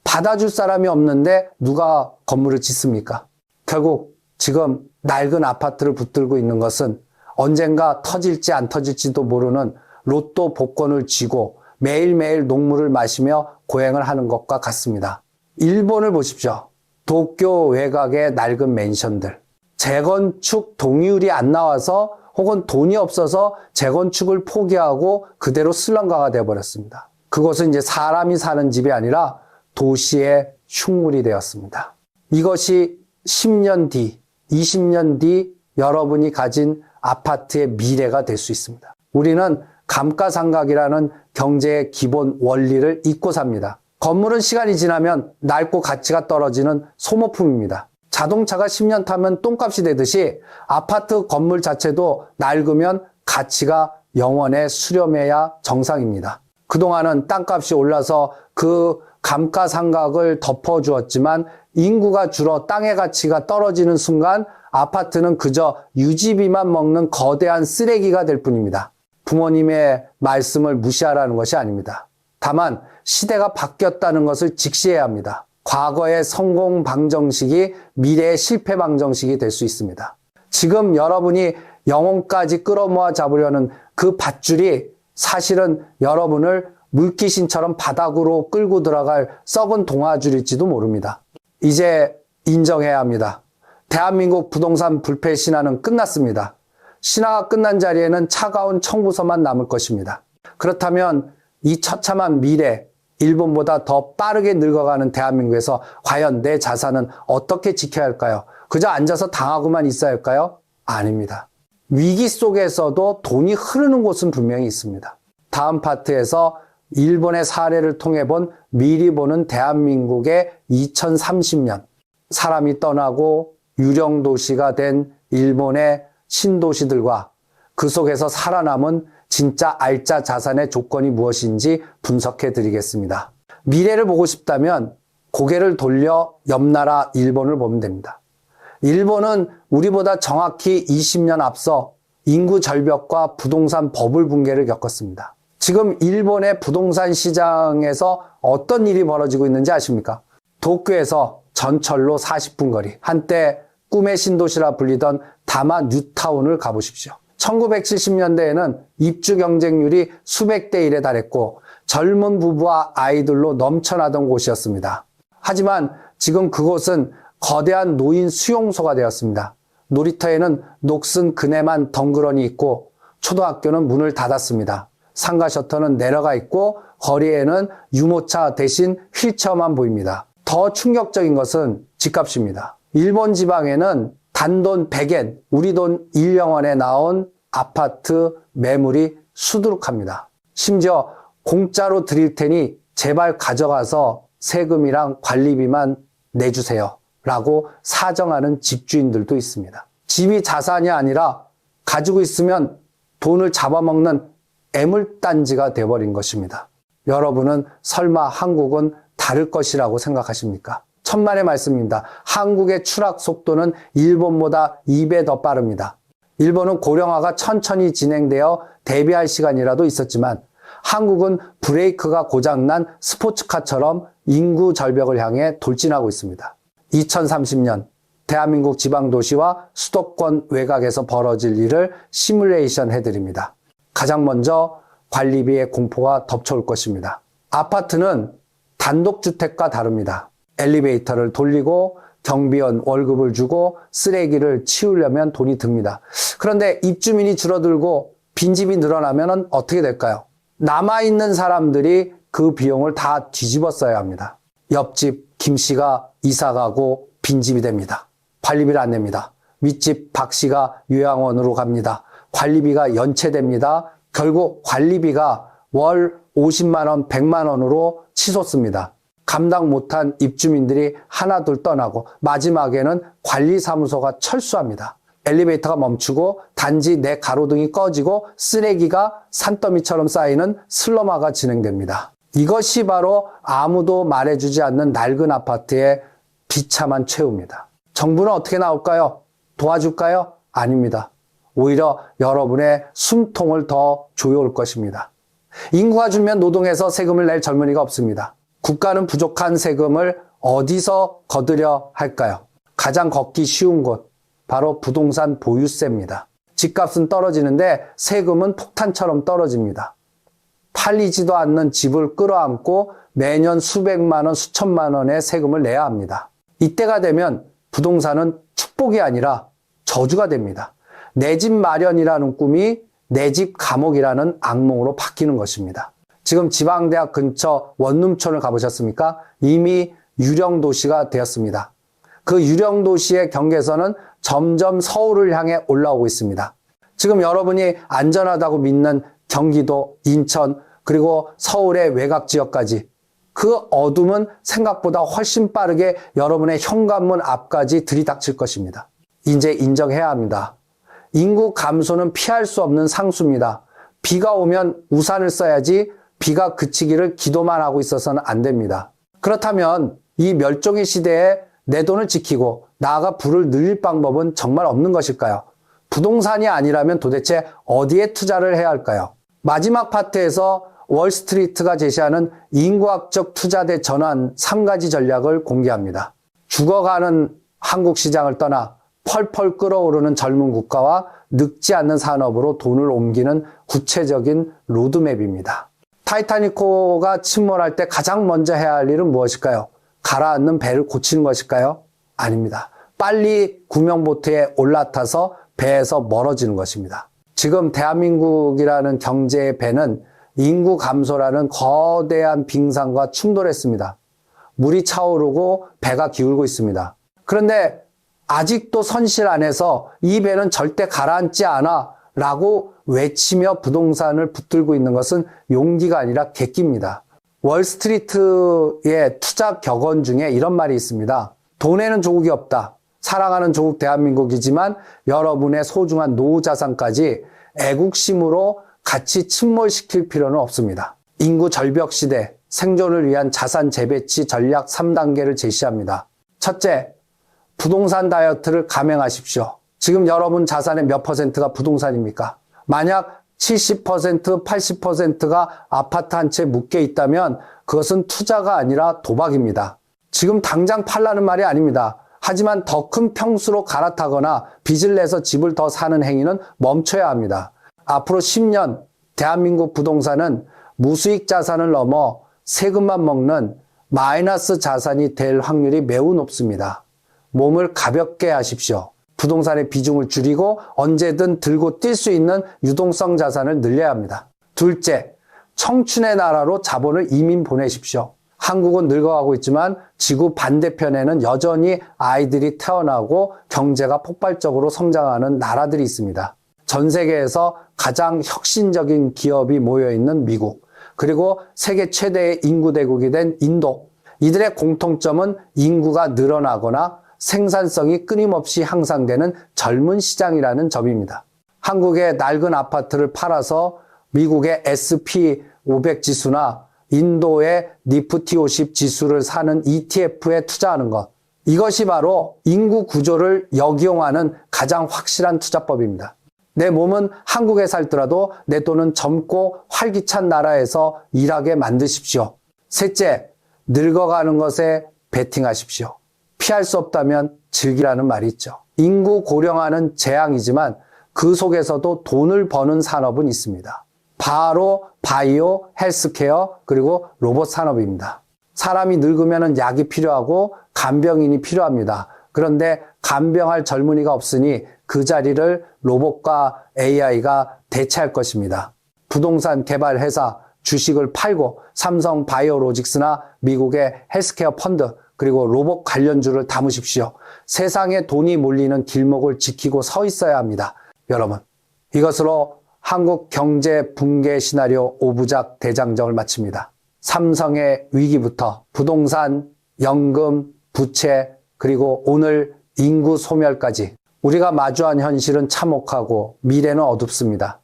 받아줄 사람이 없는데 누가 건물을 짓습니까? 결국 지금 낡은 아파트를 붙들고 있는 것은 언젠가 터질지 안 터질지도 모르는 로또 복권을 쥐고 매일매일 녹물을 마시며 고행을 하는 것과 같습니다. 일본을 보십시오. 도쿄 외곽의 낡은 맨션들. 재건축 동의율이 안 나와서 혹은 돈이 없어서 재건축을 포기하고 그대로 슬럼가가 되어버렸습니다. 그것은 이제 사람이 사는 집이 아니라 도시의 흉물이 되었습니다. 이것이 10년 뒤, 20년 뒤 여러분이 가진 아파트의 미래가 될 수 있습니다. 우리는 감가상각이라는 경제의 기본 원리를 잊고 삽니다. 건물은 시간이 지나면 낡고 가치가 떨어지는 소모품입니다. 자동차가 10년 타면 똥값이 되듯이 아파트 건물 자체도 낡으면 가치가 영원에 수렴해야 정상입니다. 그동안은 땅값이 올라서 그 감가상각을 덮어주었지만 인구가 줄어 땅의 가치가 떨어지는 순간 아파트는 그저 유지비만 먹는 거대한 쓰레기가 될 뿐입니다. 부모님의 말씀을 무시하라는 것이 아닙니다. 다만 시대가 바뀌었다는 것을 직시해야 합니다. 과거의 성공 방정식이 미래의 실패 방정식이 될 수 있습니다. 지금 여러분이 영혼까지 끌어모아 잡으려는 그 밧줄이 사실은 여러분을 물귀신처럼 바닥으로 끌고 들어갈 썩은 동아줄일지도 모릅니다. 이제 인정해야 합니다. 대한민국 부동산 불패 신화는 끝났습니다. 신화가 끝난 자리에는 차가운 청구서만 남을 것입니다. 그렇다면 이 처참한 미래, 일본보다 더 빠르게 늙어가는 대한민국에서 과연 내 자산은 어떻게 지켜야 할까요? 그저 앉아서 당하고만 있어야 할까요? 아닙니다. 위기 속에서도 돈이 흐르는 곳은 분명히 있습니다. 다음 파트에서 일본의 사례를 통해 본 미리 보는 대한민국의 2030년, 사람이 떠나고 유령 도시가 된 일본의 신도시들과 그 속에서 살아남은 진짜 알짜 자산의 조건이 무엇인지 분석해 드리겠습니다. 미래를 보고 싶다면 고개를 돌려 옆나라 일본을 보면 됩니다. 일본은 우리보다 정확히 20년 앞서 인구 절벽과 부동산 버블 붕괴를 겪었습니다. 지금 일본의 부동산 시장에서 어떤 일이 벌어지고 있는지 아십니까? 도쿄에서 전철로 40분 거리, 한때 꿈의 신도시라 불리던 다마 뉴타운을 가보십시오. 1970년대에는 입주 경쟁률이 수백 대 1에 달했고 젊은 부부와 아이들로 넘쳐나던 곳이었습니다. 하지만 지금 그곳은 거대한 노인 수용소가 되었습니다. 놀이터에는 녹슨 그네만 덩그러니 있고 초등학교는 문을 닫았습니다. 상가 셔터는 내려가 있고 거리에는 유모차 대신 휠체어만 보입니다. 더 충격적인 것은 집값입니다. 일본 지방에는 단돈 100엔, 우리 돈 1영원에 나온 아파트 매물이 수두룩합니다. 심지어 공짜로 드릴 테니 제발 가져가서 세금이랑 관리비만 내주세요 라고 사정하는 집주인들도 있습니다. 집이 자산이 아니라 가지고 있으면 돈을 잡아먹는 애물단지가 되어버린 것입니다. 여러분은 설마 한국은 다를 것이라고 생각하십니까? 천만의 말씀입니다. 한국의 추락 속도는 일본보다 2배 더 빠릅니다. 일본은 고령화가 천천히 진행되어 대비할 시간이라도 있었지만 한국은 브레이크가 고장난 스포츠카처럼 인구 절벽을 향해 돌진하고 있습니다. 2030년 대한민국 지방도시와 수도권 외곽에서 벌어질 일을 시뮬레이션 해드립니다. 가장 먼저 관리비의 공포가 덮쳐올 것입니다. 아파트는 단독주택과 다릅니다. 엘리베이터를 돌리고 경비원 월급을 주고 쓰레기를 치우려면 돈이 듭니다. 그런데 입주민이 줄어들고 빈집이 늘어나면 어떻게 될까요? 남아있는 사람들이 그 비용을 다 뒤집어 써야 합니다. 옆집 김씨가 이사가고 빈집이 됩니다. 관리비를 안 냅니다. 윗집 박씨가 요양원으로 갑니다. 관리비가 연체됩니다. 결국 관리비가 월 50만 원, 100만 원으로 치솟습니다. 감당 못한 입주민들이 하나둘 떠나고 마지막에는 관리사무소가 철수합니다. 엘리베이터가 멈추고 단지 내 가로등이 꺼지고 쓰레기가 산더미처럼 쌓이는 슬럼화가 진행됩니다. 이것이 바로 아무도 말해주지 않는 낡은 아파트의 비참한 최후입니다. 정부는 어떻게 나올까요? 도와줄까요? 아닙니다. 오히려 여러분의 숨통을 더 조여올 것입니다. 인구가 줄면 노동해서 세금을 낼 젊은이가 없습니다. 국가는 부족한 세금을 어디서 거두려 할까요? 가장 걷기 쉬운 곳, 바로 부동산 보유세입니다. 집값은 떨어지는데 세금은 폭탄처럼 떨어집니다. 팔리지도 않는 집을 끌어안고 매년 수백만 원, 수천만 원의 세금을 내야 합니다. 이때가 되면 부동산은 축복이 아니라 저주가 됩니다. 내 집 마련이라는 꿈이 내 집 감옥이라는 악몽으로 바뀌는 것입니다. 지금 지방대학 근처 원룸촌을 가보셨습니까? 이미 유령도시가 되었습니다. 그 유령도시의 경계선은 점점 서울을 향해 올라오고 있습니다. 지금 여러분이 안전하다고 믿는 경기도, 인천, 그리고 서울의 외곽 지역까지 그 어둠은 생각보다 훨씬 빠르게 여러분의 현관문 앞까지 들이닥칠 것입니다. 이제 인정해야 합니다. 인구 감소는 피할 수 없는 상수입니다. 비가 오면 우산을 써야지 비가 그치기를 기도만 하고 있어서는 안 됩니다. 그렇다면 이 멸종의 시대에 내 돈을 지키고 나아가 부를 늘릴 방법은 정말 없는 것일까요? 부동산이 아니라면 도대체 어디에 투자를 해야 할까요? 마지막 파트에서 월스트리트가 제시하는 인구학적 투자대 전환 3가지 전략을 공개합니다. 죽어가는 한국 시장을 떠나 펄펄 끓어오르는 젊은 국가와 늙지 않는 산업으로 돈을 옮기는 구체적인 로드맵입니다. 타이타닉호가 침몰할 때 가장 먼저 해야 할 일은 무엇일까요? 가라앉는 배를 고치는 것일까요? 아닙니다. 빨리 구명보트에 올라타서 배에서 멀어지는 것입니다. 지금 대한민국이라는 경제의 배는 인구 감소라는 거대한 빙산과 충돌했습니다. 물이 차오르고 배가 기울고 있습니다. 그런데 아직도 선실 안에서 이 배는 절대 가라앉지 않아 라고 외치며 부동산을 붙들고 있는 것은 용기가 아니라 객기입니다. 월스트리트의 투자 격언 중에 이런 말이 있습니다. 돈에는 조국이 없다. 사랑하는 조국 대한민국이지만 여러분의 소중한 노후자산까지 애국심으로 같이 침몰시킬 필요는 없습니다. 인구 절벽 시대 생존을 위한 자산 재배치 전략 3단계를 제시합니다. 첫째, 부동산 다이어트를 감행하십시오. 지금 여러분 자산의 몇 퍼센트가 부동산입니까? 만약 70%, 80%가 아파트 한 채 묶여 있다면 그것은 투자가 아니라 도박입니다. 지금 당장 팔라는 말이 아닙니다. 하지만 더 큰 평수로 갈아타거나 빚을 내서 집을 더 사는 행위는 멈춰야 합니다. 앞으로 10년 대한민국 부동산은 무수익 자산을 넘어 세금만 먹는 마이너스 자산이 될 확률이 매우 높습니다. 몸을 가볍게 하십시오. 부동산의 비중을 줄이고 언제든 들고 뛸 수 있는 유동성 자산을 늘려야 합니다. 둘째, 청춘의 나라로 자본을 이민 보내십시오. 한국은 늙어가고 있지만 지구 반대편에는 여전히 아이들이 태어나고 경제가 폭발적으로 성장하는 나라들이 있습니다. 전 세계에서 가장 혁신적인 기업이 모여있는 미국, 그리고 세계 최대의 인구 대국이 된 인도. 이들의 공통점은 인구가 늘어나거나 생산성이 끊임없이 향상되는 젊은 시장이라는 점입니다. 한국의 낡은 아파트를 팔아서 미국의 SP500 지수나 인도의 니프티 50 지수를 사는 ETF에 투자하는 것. 이것이 바로 인구 구조를 역이용하는 가장 확실한 투자법입니다. 내 몸은 한국에 살더라도 내 돈은 젊고 활기찬 나라에서 일하게 만드십시오. 셋째, 늙어가는 것에 베팅하십시오. 피할 수 없다면 즐기라는 말이 있죠. 인구 고령화는 재앙이지만 그 속에서도 돈을 버는 산업은 있습니다. 바로 바이오, 헬스케어, 그리고 로봇 산업입니다. 사람이 늙으면 약이 필요하고 간병인이 필요합니다. 그런데 간병할 젊은이가 없으니 그 자리를 로봇과 AI가 대체할 것입니다. 부동산 개발 회사, 주식을 팔고 삼성 바이오로직스나 미국의 헬스케어 펀드, 그리고 로봇 관련주를 담으십시오. 세상에 돈이 몰리는 길목을 지키고 서 있어야 합니다. 여러분, 이것으로 한국 경제 붕괴 시나리오 5부작 대장정을 마칩니다. 삼성의 위기부터 부동산, 연금, 부채, 그리고 오늘 인구 소멸까지 우리가 마주한 현실은 참혹하고 미래는 어둡습니다.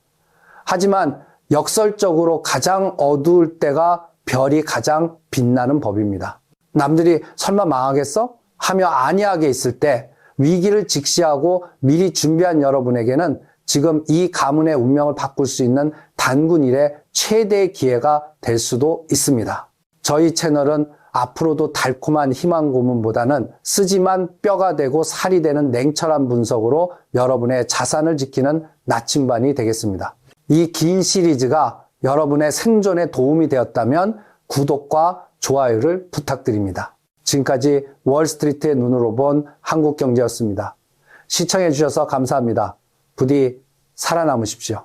하지만 역설적으로 가장 어두울 때가 별이 가장 빛나는 법입니다. 남들이 설마 망하겠어? 하며 안이하게 있을 때 위기를 직시하고 미리 준비한 여러분에게는 지금 이 가문의 운명을 바꿀 수 있는 단군 일의 최대의 기회가 될 수도 있습니다. 저희 채널은 앞으로도 달콤한 희망 고문보다는 쓰지만 뼈가 되고 살이 되는 냉철한 분석으로 여러분의 자산을 지키는 나침반이 되겠습니다. 이 긴 시리즈가 여러분의 생존에 도움이 되었다면 구독과 좋아요를 부탁드립니다. 지금까지 월스트리트의 눈으로 본 한국경제였습니다. 시청해 주셔서 감사합니다. 부디 살아남으십시오.